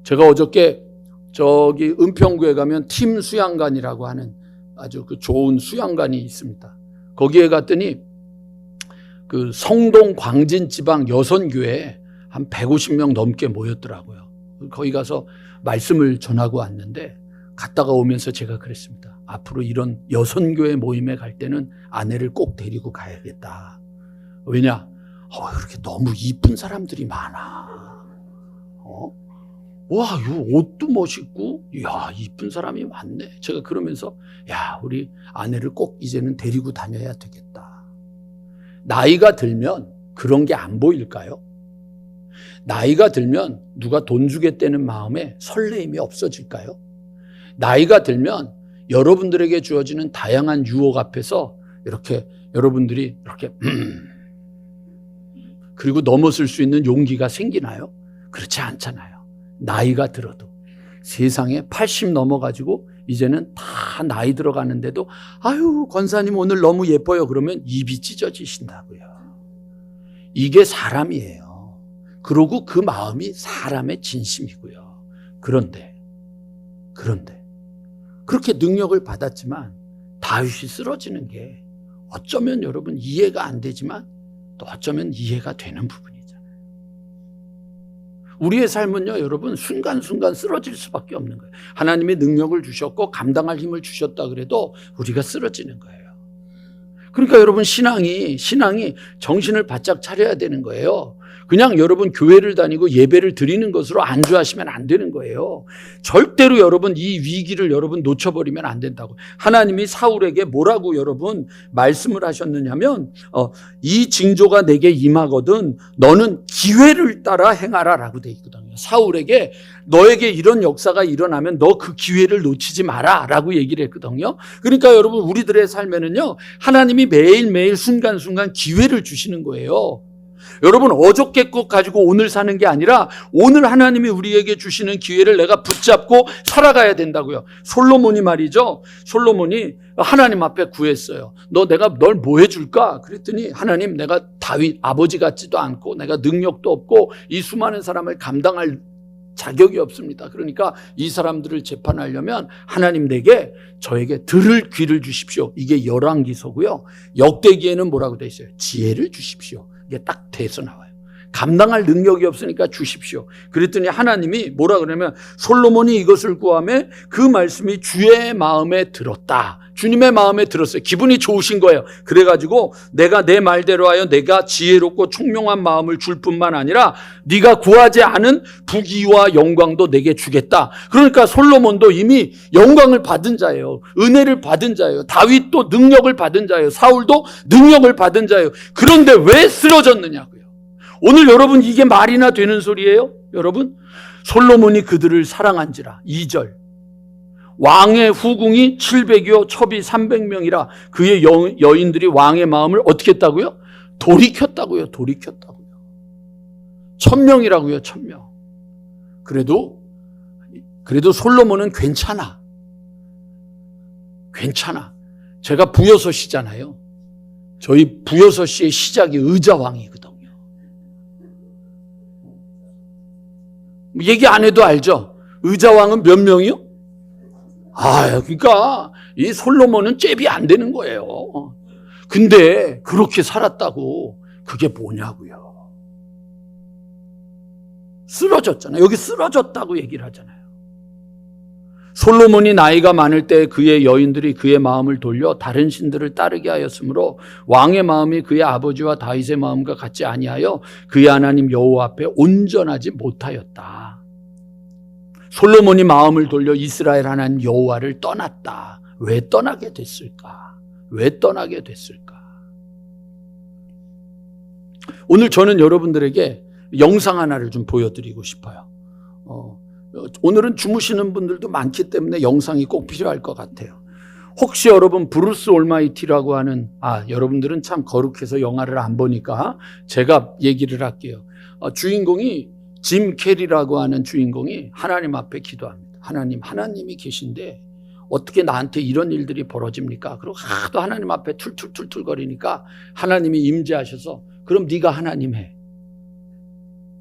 제가 어저께 저기 은평구에 가면 팀 수양관이라고 하는 아주 그 좋은 수양관이 있습니다. 거기에 갔더니 그 성동 광진 지방 여선교회에 한 150명 넘게 모였더라고요. 거기 가서 말씀을 전하고 왔는데 갔다가 오면서 제가 그랬습니다. 앞으로 이런 여선교회 모임에 갈 때는 아내를 꼭 데리고 가야겠다. 왜냐? 이렇게 너무 이쁜 사람들이 많아. 와, 이 옷도 멋있고, 야, 이쁜 사람이 많네. 제가 그러면서, 야, 우리 아내를 꼭 이제는 데리고 다녀야 되겠다. 나이가 들면 그런 게 안 보일까요? 나이가 들면 누가 돈 주겠다는 마음에 설레임이 없어질까요? 나이가 들면 여러분들에게 주어지는 다양한 유혹 앞에서 이렇게 여러분들이 이렇게 그리고 넘어설 수 있는 용기가 생기나요? 그렇지 않잖아요. 나이가 들어도 세상에 80 넘어가지고 이제는 다 나이 들어가는데도 아유, 권사님 오늘 너무 예뻐요. 그러면 입이 찢어지신다고요. 이게 사람이에요. 그러고 그 마음이 사람의 진심이고요. 그런데 그렇게 능력을 받았지만 다윗이 쓰러지는 게 어쩌면 여러분 이해가 안 되지만 또 어쩌면 이해가 되는 부분이잖아요. 우리의 삶은요, 여러분 순간순간 쓰러질 수밖에 없는 거예요. 하나님의 능력을 주셨고 감당할 힘을 주셨다 그래도 우리가 쓰러지는 거예요. 그러니까 여러분 신앙이 정신을 바짝 차려야 되는 거예요. 그냥 여러분 교회를 다니고 예배를 드리는 것으로 안주하시면 안 되는 거예요. 절대로 여러분 이 위기를 여러분 놓쳐버리면 안 된다고. 하나님이 사울에게 뭐라고 여러분 말씀을 하셨느냐면 이 징조가 내게 임하거든 너는 기회를 따라 행하라 라고 돼 있거든요. 사울에게 너에게 이런 역사가 일어나면 너 그 기회를 놓치지 마라 라고 얘기를 했거든요. 그러니까 여러분 우리들의 삶에는요 하나님이 매일매일 순간순간 기회를 주시는 거예요. 여러분 어저께 것 가지고 오늘 사는 게 아니라 오늘 하나님이 우리에게 주시는 기회를 내가 붙잡고 살아가야 된다고요. 솔로몬이 말이죠. 솔로몬이 하나님 앞에 구했어요. 내가 널 뭐 해줄까? 그랬더니 하나님 내가 다윗 아버지 같지도 않고 내가 능력도 없고 이 수많은 사람을 감당할 자격이 없습니다. 그러니까 이 사람들을 재판하려면 하나님 내게 저에게 들을 귀를 주십시오. 이게 열왕기서고요. 역대기에는 뭐라고 돼 있어요? 지혜를 주십시오. 이게 딱 돼서 나와요. 감당할 능력이 없으니까 주십시오. 그랬더니 하나님이 뭐라 그러냐면 솔로몬이 이것을 구하며 그 말씀이 주의 마음에 들었다. 주님의 마음에 들었어요. 기분이 좋으신 거예요. 그래가지고 내가 내 말대로 하여 내가 지혜롭고 총명한 마음을 줄 뿐만 아니라 네가 구하지 않은 부귀와 영광도 내게 주겠다. 그러니까 솔로몬도 이미 영광을 받은 자예요. 은혜를 받은 자예요. 다윗도 능력을 받은 자예요. 사울도 능력을 받은 자예요. 그런데 왜 쓰러졌느냐고요. 오늘 여러분 이게 말이나 되는 소리예요? 여러분 솔로몬이 그들을 사랑한지라 2절 왕의 후궁이 700이요 첩이 300명이라 그의 여인들이 왕의 마음을 어떻게 했다고요? 돌이켰다고요. 1000명이라고요. 1000명. 그래도 솔로몬은 괜찮아. 제가 부여섯이잖아요. 저희 부여섯시의 시작이 의자왕이거든요. 얘기 안 해도 알죠? 의자왕은 몇 명이요? 그러니까 이 솔로몬은 잽이 안 되는 거예요. 근데 그렇게 살았다고 그게 뭐냐고요. 쓰러졌잖아요. 여기 쓰러졌다고 얘기를 하잖아요. 솔로몬이 나이가 많을 때 그의 여인들이 그의 마음을 돌려 다른 신들을 따르게 하였으므로 왕의 마음이 그의 아버지와 다윗의 마음과 같지 아니하여 그의 하나님 여호와 앞에 온전하지 못하였다. 솔로몬이 마음을 돌려 이스라엘 하나님 여호와를 떠났다. 왜 떠나게 됐을까? 왜 떠나게 됐을까? 오늘 저는 여러분들에게 영상 하나를 좀 보여드리고 싶어요. 오늘은 주무시는 분들도 많기 때문에 영상이 꼭 필요할 것 같아요. 혹시 여러분 브루스 올마이티라고 하는, 여러분들은 참 거룩해서 영화를 안 보니까 제가 얘기를 할게요. 주인공이 짐 캐리라고 하는 주인공이 하나님 앞에 기도합니다. 하나님이 계신데 어떻게 나한테 이런 일들이 벌어집니까? 그리고 하도 하나님 앞에 툴툴툴툴거리니까 하나님이 임재하셔서 그럼 네가 하나님 해.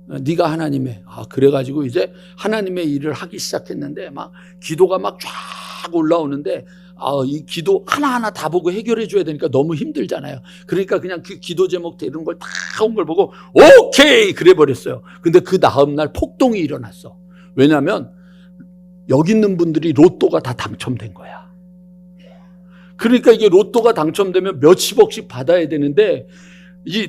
네가 하나님 해. 그래가지고 이제 하나님의 일을 하기 시작했는데 막 기도가 막 쫙 올라오는데 이 기도 하나하나 다 보고 해결해 줘야 되니까 너무 힘들잖아요. 그러니까 그냥 그 기도 제목들 이런 걸 다 온 걸 보고 오케이 그래 버렸어요. 근데 그 다음 날 폭동이 일어났어. 왜냐하면 여기 있는 분들이 로또가 다 당첨된 거야. 그러니까 이게 로또가 당첨되면 몇십억씩 받아야 되는데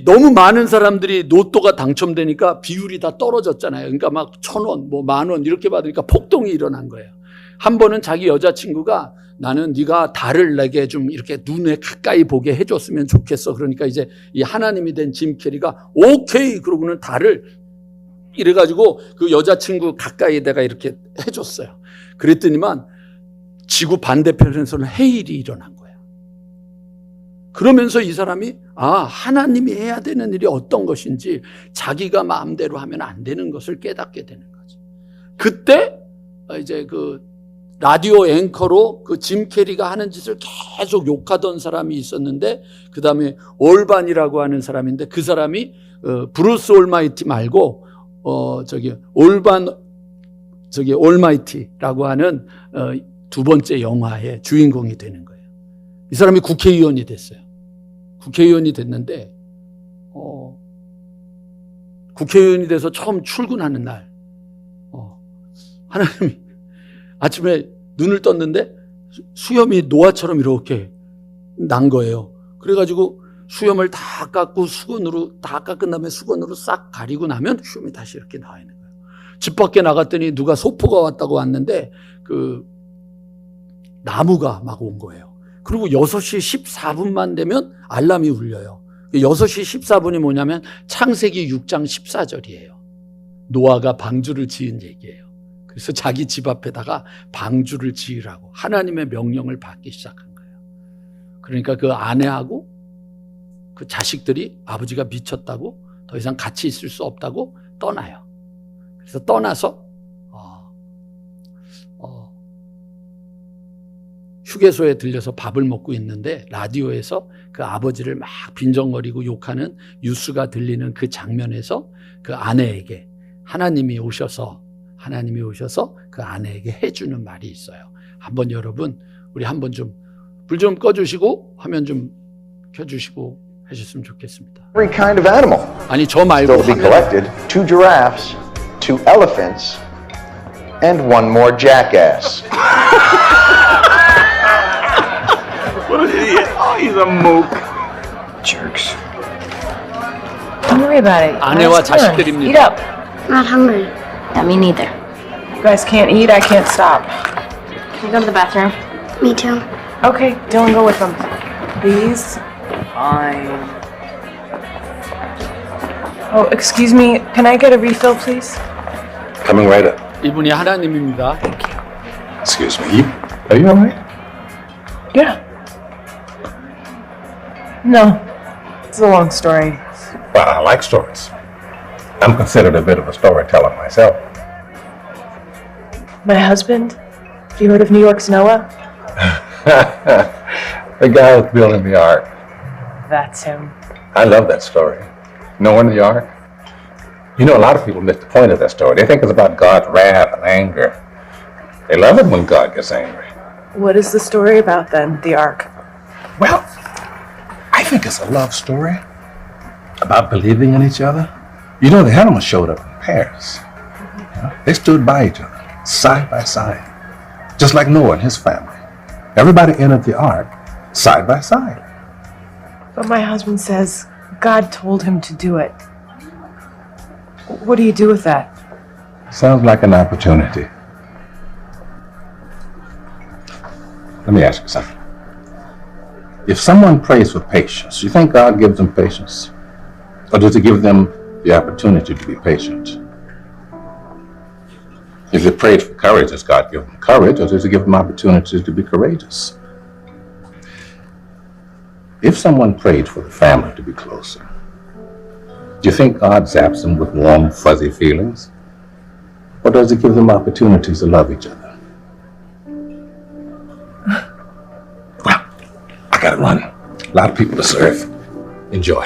너무 많은 사람들이 로또가 당첨되니까 비율이 다 떨어졌잖아요. 그러니까 막 1,000원, 뭐 10,000원 이렇게 받으니까 폭동이 일어난 거예요. 한 번은 자기 여자친구가 나는 네가 달을 내게 좀 이렇게 눈에 가까이 보게 해줬으면 좋겠어. 그러니까 이제 이 하나님이 된 짐 캐리가 오케이 그러고는 달을 이래가지고 그 여자친구 가까이에다가 이렇게 해줬어요. 그랬더니만 지구 반대편에서는 해일이 일어난 거예요. 그러면서 이 사람이 하나님이 해야 되는 일이 어떤 것인지 자기가 마음대로 하면 안 되는 것을 깨닫게 되는 거죠. 그때 이제 그 라디오 앵커로 그 짐 캐리가 하는 짓을 계속 욕하던 사람이 있었는데 그 다음에 올반이라고 하는 사람인데 그 사람이 브루스 올마이티 말고 올마이티라고 하는 두 번째 영화의 주인공이 되는 거예요. 이 사람이 국회의원이 됐어요. 국회의원이 됐는데 국회의원이 돼서 처음 출근하는 날 하나님이 아침에 눈을 떴는데 수염이 노화처럼 이렇게 난 거예요. 그래가지고 수염을 다 깎고 다 깎은 다음에 수건으로 싹 가리고 나면 수염이 다시 이렇게 나와 있는 거예요. 집 밖에 나갔더니 누가 소포가 왔다고 왔는데 그 나무가 막 온 거예요. 그리고 6시 14분만 되면 알람이 울려요. 6시 14분이 뭐냐면 창세기 6장 14절이에요. 노아가 방주를 지은 얘기예요. 그래서 자기 집 앞에다가 방주를 지으라고 하나님의 명령을 받기 시작한 거예요. 그러니까 그 아내하고 그 자식들이 아버지가 미쳤다고 더 이상 같이 있을 수 없다고 떠나요. 그래서 떠나서 휴게소에 들려서 밥을 먹고 있는데 라디오에서 그 아버지를 막 빈정거리고 욕하는 뉴스가 들리는 그 장면에서 그 아내에게 하나님이 오셔서 그 아내에게 해주는 말이 있어요. 한번 여러분 우리 한번 좀 불 좀 꺼주시고 화면 좀 켜주시고 하셨으면 좋겠습니다. Every kind of animal. 아니 저 말고 Still to be collected, 2 giraffes, 2 elephants, and 1 more jackass. What an idiot. Oh, he's a mook. Jerks. Don't worry about it. 아내와 Guys, come on. 자식들입니다. Eat up. Not hungry. Yeah, me neither. You guys can't eat, I can't stop. Can you go to the bathroom? Me too. Okay, Dylan, go with them. Please? Fine. Oh, excuse me, can I get a refill, please? Coming right up. 이분이 하나님입니다. Excuse me. Are you alright? Yeah. No. It's a long story. Well, I like stories. I'm considered a bit of a storyteller myself. My husband? You heard of New York's Noah? The guy with building the ark. That's him. I love that story. Knowing the ark. You know, a lot of people miss the point of that story. They think it's about God's wrath and anger. They love it when God gets angry. What is the story about then, the Ark? Well, I think it's a love story about believing in each other. You know, the animals showed up in pairs. You know, they stood by each other, side by side, just like Noah and his family. Everybody entered the ark side by side. But my husband says God told him to do it. What do you do with that? Sounds like an opportunity. Let me ask you something. If someone prays for patience, you think God gives them patience? Or does he give them the opportunity to be patient? If they prayed for courage, does God give them courage, or does he give them opportunities to be courageous? If someone prayed for the family to be closer, do you think God zaps them with warm, fuzzy feelings? Or does he give them opportunities to love each other? Well, I gotta run. A lot of people to serve. Enjoy.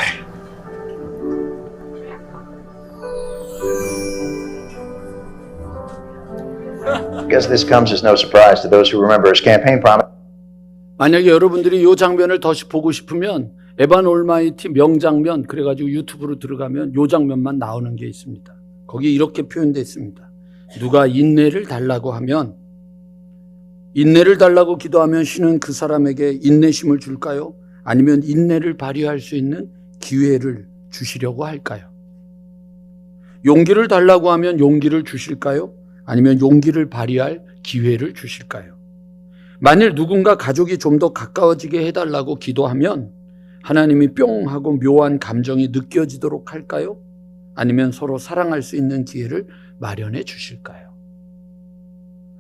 I guess this comes as no surprise to those who remember his campaign promise. 만약에 여러분들이 이 장면을 다시 보고 싶으면 에반 올마이티 명장면 그래가지고 유튜브로 들어가면 이 장면만 나오는 게 있습니다. 거기 이렇게 표현되어 있습니다. 누가 인내를 달라고 하면 인내를 달라고 기도하면 신은 그 사람에게 인내심을 줄까요? 아니면 인내를 발휘할 수 있는 기회를 주시려고 할까요? 용기를 달라고 하면 용기를 주실까요? 아니면 용기를 발휘할 기회를 주실까요? 만일 누군가 가족이 좀 더 가까워지게 해달라고 기도하면 하나님이 뿅 하고 묘한 감정이 느껴지도록 할까요? 아니면 서로 사랑할 수 있는 기회를 마련해 주실까요?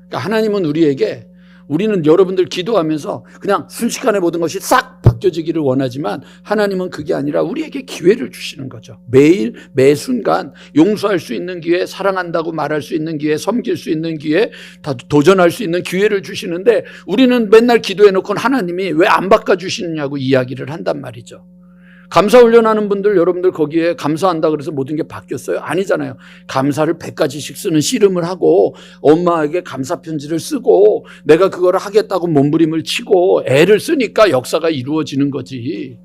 그러니까 하나님은 우리는 여러분들 기도하면서 그냥 순식간에 모든 것이 싹 바뀌어지기를 원하지만 하나님은 그게 아니라 우리에게 기회를 주시는 거죠. 매일 매 순간 용서할 수 있는 기회, 사랑한다고 말할 수 있는 기회, 섬길 수 있는 기회, 다 도전할 수 있는 기회를 주시는데 우리는 맨날 기도해놓고 하나님이 왜 안 바꿔주시느냐고 이야기를 한단 말이죠. 감사 훈련하는 분들 여러분들 거기에 감사한다 그래서 모든 게 바뀌었어요? 아니잖아요. 감사를 100가지씩 쓰는 씨름을 하고 엄마에게 감사 편지를 쓰고 내가 그거를 하겠다고 몸부림을 치고 애를 쓰니까 역사가 이루어지는 거지.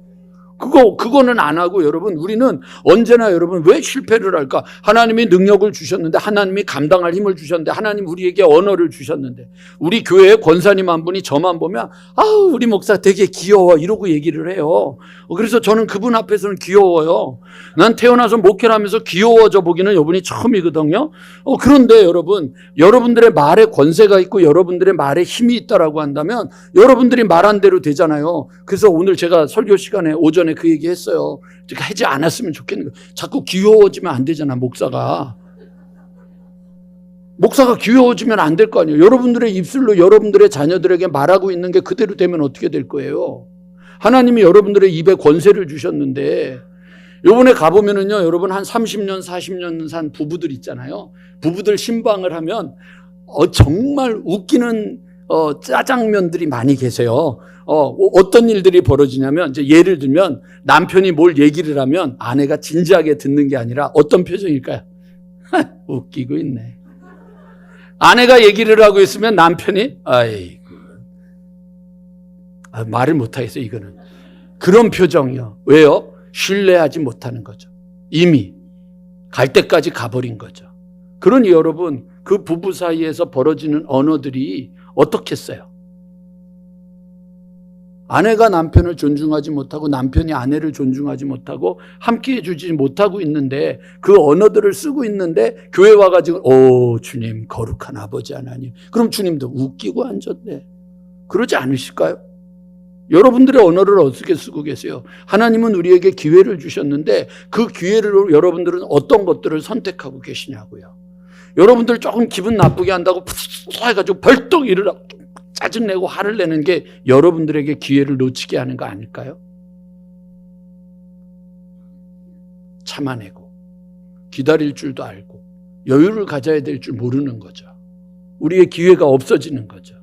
그거는 안 하고 여러분 우리는 언제나 여러분 왜 실패를 할까? 하나님이 능력을 주셨는데 하나님이 감당할 힘을 주셨는데 하나님 우리에게 언어를 주셨는데 우리 교회의 권사님 한 분이 저만 보면 아우 우리 목사 되게 귀여워 이러고 얘기를 해요. 그래서 저는 그분 앞에서는 귀여워요. 난 태어나서 목회를 하면서 귀여워져 보기는 이분이 처음이거든요. 그런데 여러분들의 말에 권세가 있고 여러분들의 말에 힘이 있다라고 한다면 여러분들이 말한 대로 되잖아요. 그래서 오늘 제가 설교 시간에 오전에 그 얘기 했어요. 하지 않았으면 좋겠는 거예요. 자꾸 귀여워지면 안 되잖아, 목사가. 목사가 귀여워지면 안 될 거 아니에요. 여러분들의 입술로 여러분들의 자녀들에게 말하고 있는 게 그대로 되면 어떻게 될 거예요? 하나님이 여러분들의 입에 권세를 주셨는데 요번에 가보면은요, 여러분 한 30년, 40년 산 부부들 있잖아요. 부부들 신방을 하면 정말 웃기는 짜장면들이 많이 계세요. 어떤 일들이 벌어지냐면 이제 예를 들면 남편이 뭘 얘기를 하면 아내가 진지하게 듣는 게 아니라 어떤 표정일까요? 웃기고 있네. 아내가 얘기를 하고 있으면 남편이 아이고 말을 못하겠어요. 이거는 그런 표정이요. 왜요? 신뢰하지 못하는 거죠. 이미 갈 때까지 가버린 거죠. 그러니 여러분 그 부부 사이에서 벌어지는 언어들이 어떻겠어요? 아내가 남편을 존중하지 못하고 남편이 아내를 존중하지 못하고 함께해 주지 못하고 있는데 그 언어들을 쓰고 있는데 교회 와가지고 주님 거룩한 아버지 하나님 그럼 주님도 웃기고 앉았네. 그러지 않으실까요? 여러분들의 언어를 어떻게 쓰고 계세요? 하나님은 우리에게 기회를 주셨는데 그 기회로 여러분들은 어떤 것들을 선택하고 계시냐고요. 여러분들 조금 기분 나쁘게 한다고 해가지고 벌떡 일어나 짜증내고 화를 내는 게 여러분들에게 기회를 놓치게 하는 거 아닐까요? 참아내고 기다릴 줄도 알고 여유를 가져야 될 줄 모르는 거죠. 우리의 기회가 없어지는 거죠.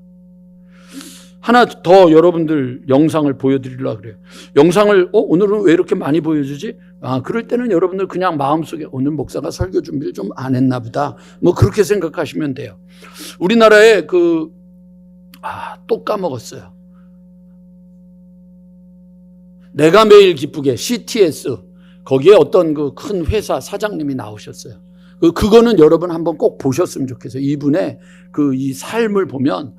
하나 더 여러분들 영상을 보여드리려고 그래요. 영상을 오늘은 왜 이렇게 많이 보여주지? 그럴 때는 여러분들 그냥 마음속에 오늘 목사가 설교 준비를 좀 안 했나 보다. 뭐 그렇게 생각하시면 돼요. 우리나라에 또 까먹었어요. 내가 매일 기쁘게 CTS 거기에 어떤 그 큰 회사 사장님이 나오셨어요. 그거는 여러분 한번 꼭 보셨으면 좋겠어요. 이분의 이 삶을 보면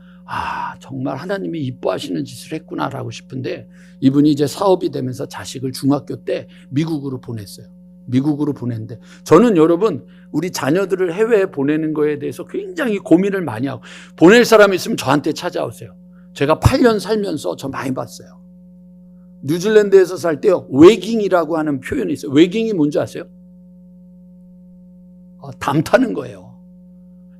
정말 하나님이 이뻐하시는 짓을 했구나라고 싶은데 이분이 이제 사업이 되면서 자식을 중학교 때 미국으로 보냈어요. 미국으로 보냈는데 저는 여러분 우리 자녀들을 해외에 보내는 거에 대해서 굉장히 고민을 많이 하고 보낼 사람이 있으면 저한테 찾아오세요. 제가 8년 살면서 저 많이 봤어요. 뉴질랜드에서 살 때요, 웨깅이라고 하는 표현이 있어요. 웨깅이 뭔지 아세요? 담 타는 거예요.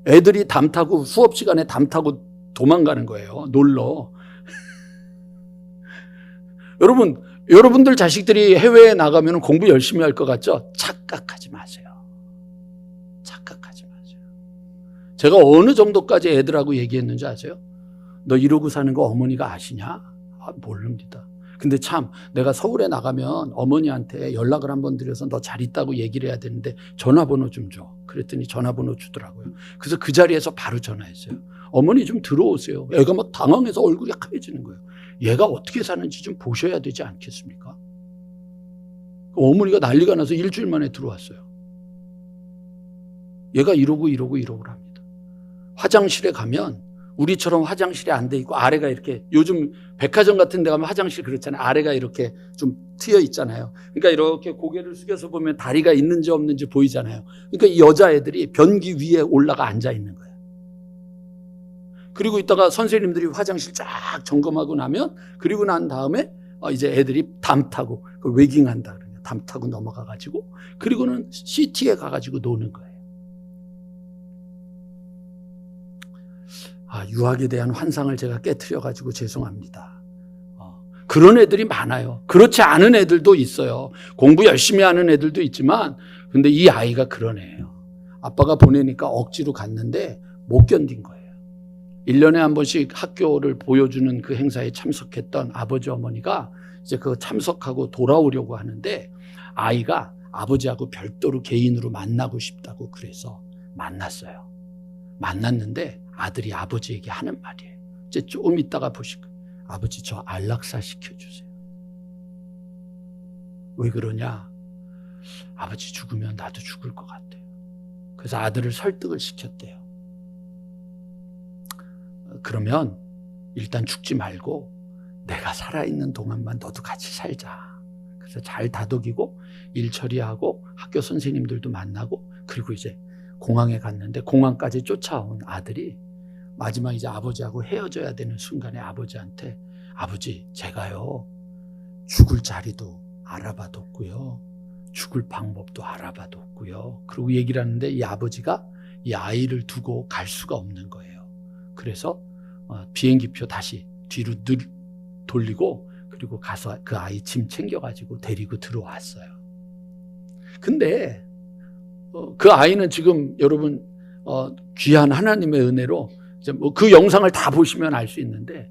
애들이 담 타고 수업 시간에 담 타고 도망가는 거예요. 놀러. 여러분들 자식들이 해외에 나가면 공부 열심히 할 것 같죠? 착각하지 마세요. 착각하지 마세요. 제가 어느 정도까지 애들하고 얘기했는지 아세요? 너 이러고 사는 거 어머니가 아시냐? 모릅니다. 근데 참 내가 서울에 나가면 어머니한테 연락을 한번 드려서 너 잘 있다고 얘기를 해야 되는데 전화번호 좀 줘. 그랬더니 전화번호 주더라고요. 그래서 그 자리에서 바로 전화했어요. 어머니 좀 들어오세요. 애가 막 당황해서 얼굴이 하얘지는 거예요. 얘가 어떻게 사는지 좀 보셔야 되지 않겠습니까? 어머니가 난리가 나서 일주일 만에 들어왔어요. 얘가 이러고랍니다. 화장실에 가면 우리처럼 화장실이 안 돼 있고 아래가 이렇게, 요즘 백화점 같은 데 가면 화장실 그렇잖아요. 아래가 이렇게 좀 트여 있잖아요. 그러니까 이렇게 고개를 숙여서 보면 다리가 있는지 없는지 보이잖아요. 그러니까 이 여자애들이 변기 위에 올라가 앉아 있는 거예요. 그리고 이따가 선생님들이 화장실 쫙 점검하고 나면, 그리고 난 다음에 이제 애들이 담 타고, 그걸 웨깅한다 그래요. 담 타고 넘어가 가지고, 그리고는 시티에 가 가지고 노는 거예요. 유학에 대한 환상을 제가 깨트려 가지고 죄송합니다. 그런 애들이 많아요. 그렇지 않은 애들도 있어요. 공부 열심히 하는 애들도 있지만, 근데 이 아이가 그런 애예요. 아빠가 보내니까 억지로 갔는데 못 견딘 거예요. 1년에 한 번씩 학교를 보여주는 그 행사에 참석했던 아버지 어머니가 이제 그거 참석하고 돌아오려고 하는데, 아이가 아버지하고 별도로 개인으로 만나고 싶다고 그래서 만났어요. 만났는데 아들이 아버지에게 하는 말이에요. 이제 조금 있다가 보실 거예요. 아버지, 저 안락사 시켜주세요. 왜 그러냐? 아버지 죽으면 나도 죽을 것 같아요. 그래서 아들을 설득을 시켰대요. 그러면 일단 죽지 말고 내가 살아있는 동안만 너도 같이 살자. 그래서 잘 다독이고 일 처리하고 학교 선생님들도 만나고, 그리고 이제 공항에 갔는데 공항까지 쫓아온 아들이 마지막 이제 아버지하고 헤어져야 되는 순간에 아버지한테, 아버지, 제가요 죽을 자리도 알아봐뒀고요, 죽을 방법도 알아봐뒀고요. 그리고 얘기를 하는데 이 아버지가 이 아이를 두고 갈 수가 없는 거예요. 그래서 비행기표 다시 뒤로 돌리고, 그리고 가서 그 아이 짐 챙겨가지고 데리고 들어왔어요. 근데 그 아이는 지금 여러분 귀한 하나님의 은혜로 이제 그 영상을 다 보시면 알 수 있는데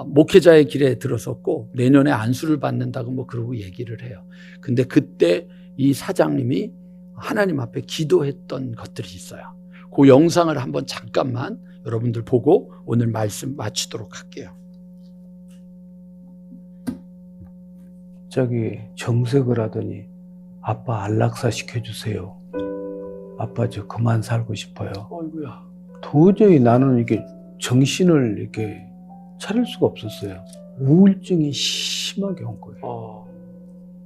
목회자의 길에 들어섰고 내년에 안수를 받는다고 그러고 얘기를 해요. 근데 그때 이 사장님이 하나님 앞에 기도했던 것들이 있어요. 그 영상을 한번 잠깐만 여러분들 보고 오늘 말씀 마치도록 할게요. 갑자기 정색을 하더니, 아빠 안락사 시켜주세요. 아빠 저 그만 살고 싶어요. 어이구야. 도저히 나는 이게 정신을 이렇게 차릴 수가 없었어요. 우울증이 심하게 온 거예요.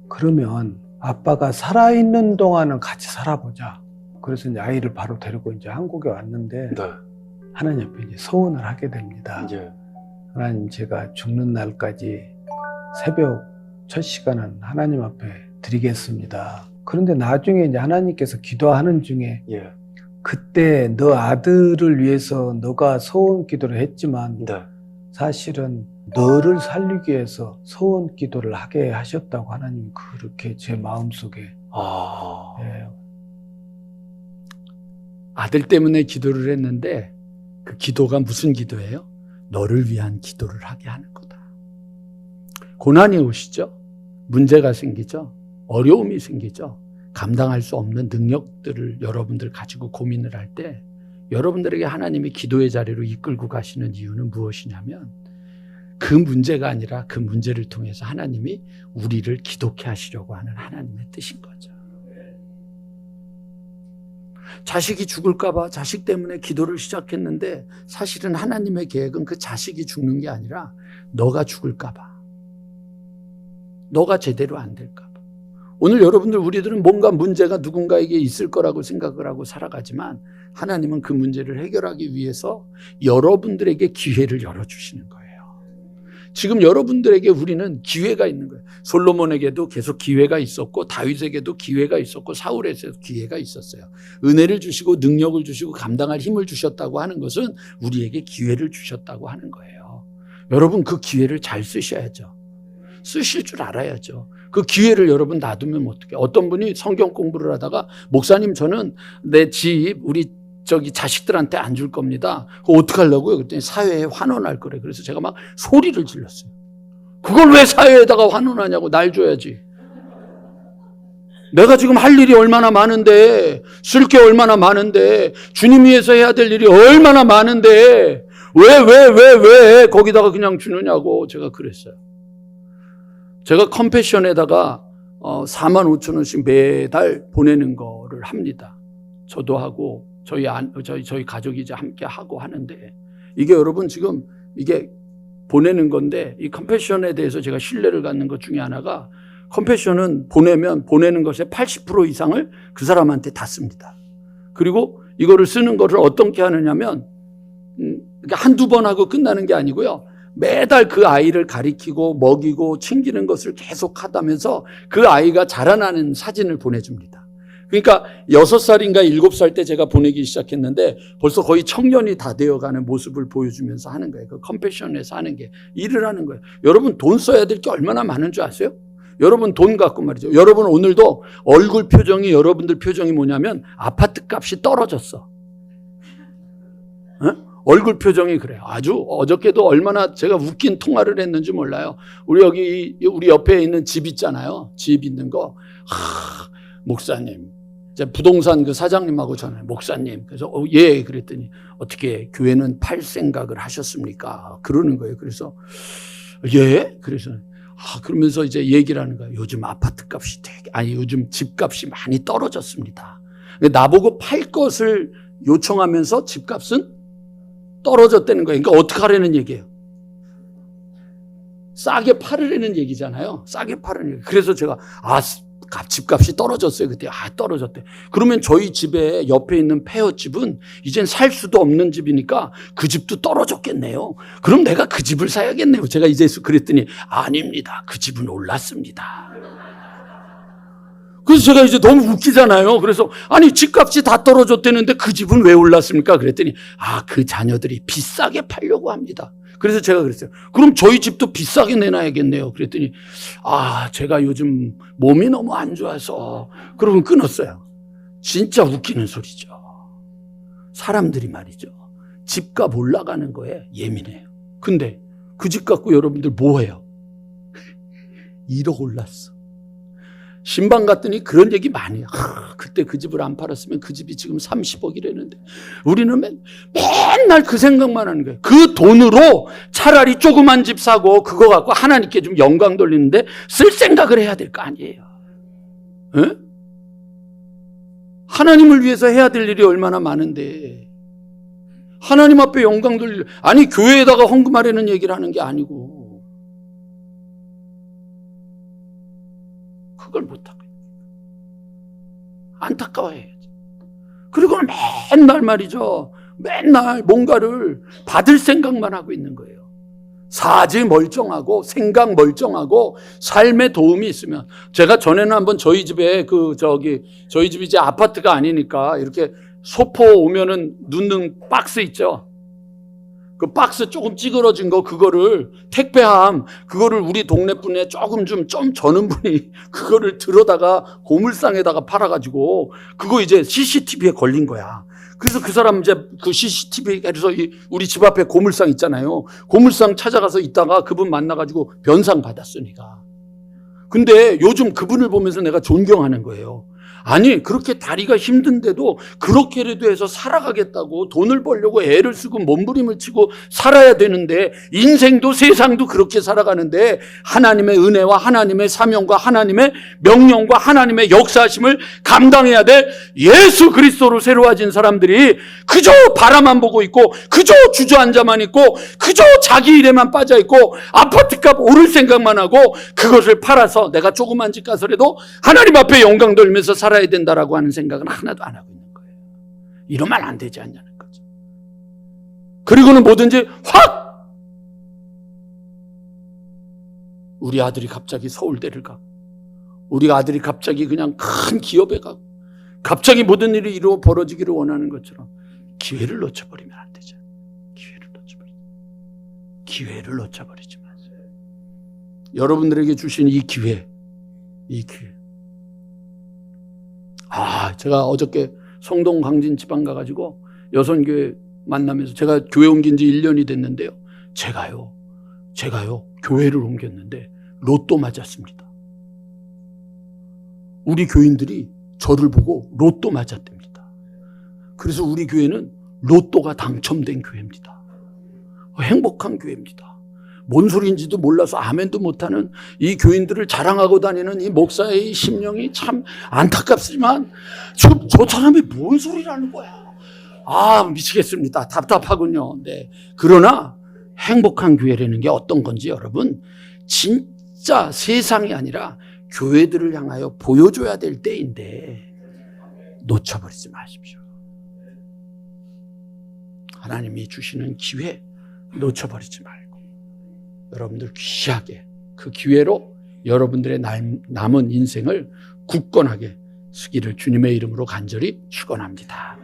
그러면 아빠가 살아있는 동안은 같이 살아보자. 그래서 이제 아이를 바로 데리고 이제 한국에 왔는데, 네. 하나님 앞에 이제 서원을 하게 됩니다. 예. 하나님, 제가 죽는 날까지 새벽 첫 시간은 하나님 앞에 드리겠습니다. 그런데 나중에 이제 하나님께서 기도하는 중에, 예. 그때 너 아들을 위해서 너가 소원 기도를 했지만 네. 사실은 너를 살리기 위해서 소원 기도를 하게 하셨다고 하나님이 그렇게 제 마음속에 예. 아들 때문에 기도를 했는데 그 기도가 무슨 기도예요? 너를 위한 기도를 하게 하는 거다. 고난이 오시죠? 문제가 생기죠? 어려움이 생기죠? 감당할 수 없는 능력들을 여러분들 가지고 고민을 할 때 여러분들에게 하나님이 기도의 자리로 이끌고 가시는 이유는 무엇이냐면, 그 문제가 아니라 그 문제를 통해서 하나님이 우리를 기독케 하시려고 하는 하나님의 뜻인 거죠. 자식이 죽을까 봐 자식 때문에 기도를 시작했는데, 사실은 하나님의 계획은 그 자식이 죽는 게 아니라 너가 죽을까 봐, 너가 제대로 안 될까 봐. 오늘 여러분들, 우리들은 뭔가 문제가 누군가에게 있을 거라고 생각을 하고 살아가지만, 하나님은 그 문제를 해결하기 위해서 여러분들에게 기회를 열어주시는 거예요. 지금 여러분들에게 우리는 기회가 있는 거예요. 솔로몬에게도 계속 기회가 있었고 다윗에게도 기회가 있었고 사울에게도 기회가 있었어요. 은혜를 주시고 능력을 주시고 감당할 힘을 주셨다고 하는 것은 우리에게 기회를 주셨다고 하는 거예요. 여러분 그 기회를 잘 쓰셔야죠. 쓰실 줄 알아야죠. 그 기회를 여러분 놔두면 어떡해. 어떤 분이 성경 공부를 하다가 목사님 저는 내 집 우리 자식들한테 안 줄 겁니다. 그거 어떡하려고요? 그랬더니 사회에 환원할 거래. 그래서 제가 막 소리를 질렀어요. 그걸 왜 사회에다가 환원하냐고. 날 줘야지. 내가 지금 할 일이 얼마나 많은데, 쓸 게 얼마나 많은데, 주님 위해서 해야 될 일이 얼마나 많은데 왜 거기다가 그냥 주느냐고 제가 그랬어요. 제가 컴패션에다가 45,000원씩 매달 보내는 거를 합니다. 저도 하고 저희 가족이 이제 함께 하고 하는데, 이게 여러분 지금 이게 보내는 건데, 이 컴패션에 대해서 제가 신뢰를 갖는 것 중에 하나가, 컴패션은 보내는 것의 80% 이상을 그 사람한테 다 씁니다. 그리고 이거를 쓰는 거를 어떻게 하느냐면, 그러니까 한두 번 하고 끝나는 게 아니고요. 매달 그 아이를 가리키고 먹이고 챙기는 것을 계속 하다면서 그 아이가 자라나는 사진을 보내줍니다. 그러니까 6살인가 7살 때 제가 보내기 시작했는데 벌써 거의 청년이 다 되어가는 모습을 보여주면서 하는 거예요. 그 컴패션에서 하는 게 일을 하는 거예요. 여러분 돈 써야 될 게 얼마나 많은 줄 아세요? 여러분 돈 갖고 말이죠. 여러분 오늘도 얼굴 표정이, 여러분들 표정이 뭐냐면 아파트 값이 떨어졌어. 어? 얼굴 표정이 그래요. 아주 어저께도 얼마나 제가 웃긴 통화를 했는지 몰라요. 우리 옆에 있는 집 있잖아요. 집 있는 거. 목사님. 이제 부동산 그 사장님하고 전화해. 목사님. 그래서 예. 그랬더니 어떻게 교회는 팔 생각을 하셨습니까? 그러는 거예요. 그래서 예. 그래서 그러면서 이제 얘기를 하는 거예요. 요즘 아파트 값이 요즘 집값이 많이 떨어졌습니다. 나보고 팔 것을 요청하면서 집값은 떨어졌다는 거예요. 그러니까 어떻게 하라는 얘기예요? 싸게 팔으라는 얘기잖아요. 싸게 팔으라는 얘기. 그래서 제가 집값이 떨어졌어요. 그때 떨어졌대. 그러면 저희 집에 옆에 있는 폐허집은 이젠 살 수도 없는 집이니까 그 집도 떨어졌겠네요. 그럼 내가 그 집을 사야겠네요. 제가 이제 그랬더니 아닙니다. 그 집은 올랐습니다. 그래서 제가 이제 너무 웃기잖아요. 그래서 아니 집값이 다 떨어졌다는데 그 집은 왜 올랐습니까? 그랬더니 그 자녀들이 비싸게 팔려고 합니다. 그래서 제가 그랬어요. 그럼 저희 집도 비싸게 내놔야겠네요. 그랬더니 제가 요즘 몸이 너무 안 좋아서. 그러면 끊었어요. 진짜 웃기는 소리죠. 사람들이 말이죠. 집값 올라가는 거에 예민해요. 근데 그 집 갖고 여러분들 뭐 해요? 1억 올랐어. 신방 갔더니 그런 얘기 많이 해요. 그때 그 집을 안 팔았으면 그 집이 지금 30억이라는데 우리는 맨날 그 생각만 하는 거예요. 그 돈으로 차라리 조그만 집 사고 그거 갖고 하나님께 좀 영광 돌리는데 쓸 생각을 해야 될 거 아니에요. 에? 하나님을 위해서 해야 될 일이 얼마나 많은데 하나님 앞에 영광 돌리려. 아니 교회에다가 헌금하라는 얘기를 하는 게 아니고 그걸 못하고 안타까워해야지. 그리고는 맨날 말이죠. 맨날 뭔가를 받을 생각만 하고 있는 거예요. 사지 멀쩡하고 생각 멀쩡하고 삶에 도움이 있으면. 제가 전에는 한번 저희 집에 저희 집이 이제 아파트가 아니니까 이렇게 소포 오면은 넣는 박스 있죠. 그 박스 조금 찌그러진 거 그거를 택배함 그거를 우리 동네 분에 좀 저는 분이 그거를 들어다가 고물상에다가 팔아가지고 그거 이제 CCTV에 걸린 거야. 그래서 그 사람 이제 그 CCTV 그래서 우리 집 앞에 고물상 있잖아요. 고물상 찾아가서 있다가 그분 만나가지고 변상 받았으니까. 근데 요즘 그분을 보면서 내가 존경하는 거예요. 아니 그렇게 다리가 힘든데도 그렇게라도 해서 살아가겠다고 돈을 벌려고 애를 쓰고 몸부림을 치고 살아야 되는데 인생도 세상도 그렇게 살아가는데 하나님의 은혜와 하나님의 사명과 하나님의 명령과 하나님의 역사하심을 감당해야 될 예수 그리스도로 새로워진 사람들이 그저 바라만 보고 있고 그저 주저앉아만 있고 그저 자기 일에만 빠져있고 아파트값 오를 생각만 하고 그것을 팔아서 내가 조그만 집 가서라도 하나님 앞에 영광 돌리면서 살아야 된다라고 하는 생각은 하나도 안 하고 있는 거예요. 이러면 안 되지 않냐는 거죠. 그리고는 뭐든지 확 우리 아들이 갑자기 서울대를 가고, 우리 아들이 갑자기 그냥 큰 기업에 가고, 갑자기 모든 일이 벌어지기를 원하는 것처럼 기회를 놓쳐버리면 안 되죠. 기회를 놓쳐버리지 마세요. 여러분들에게 주신 이 기회. 제가 어저께 성동 강진 지방 가가지고 여선교회 만나면서, 제가 교회 옮긴 지 1년이 됐는데요. 제가요, 교회를 옮겼는데 로또 맞았습니다. 우리 교인들이 저를 보고 로또 맞았답니다. 그래서 우리 교회는 로또가 당첨된 교회입니다. 행복한 교회입니다. 뭔 소리인지도 몰라서 아멘도 못하는 이 교인들을 자랑하고 다니는 이 목사의 심령이 참 안타깝지만, 저 사람이 뭔 소리를 하는 거야. 미치겠습니다. 답답하군요. 네. 그러나 행복한 교회라는 게 어떤 건지 여러분, 진짜 세상이 아니라 교회들을 향하여 보여줘야 될 때인데 놓쳐버리지 마십시오. 하나님이 주시는 기회 놓쳐버리지 말고 여러분들 귀하게 그 기회로 여러분들의 남은 인생을 굳건하게 쓰기를 주님의 이름으로 간절히 축원합니다.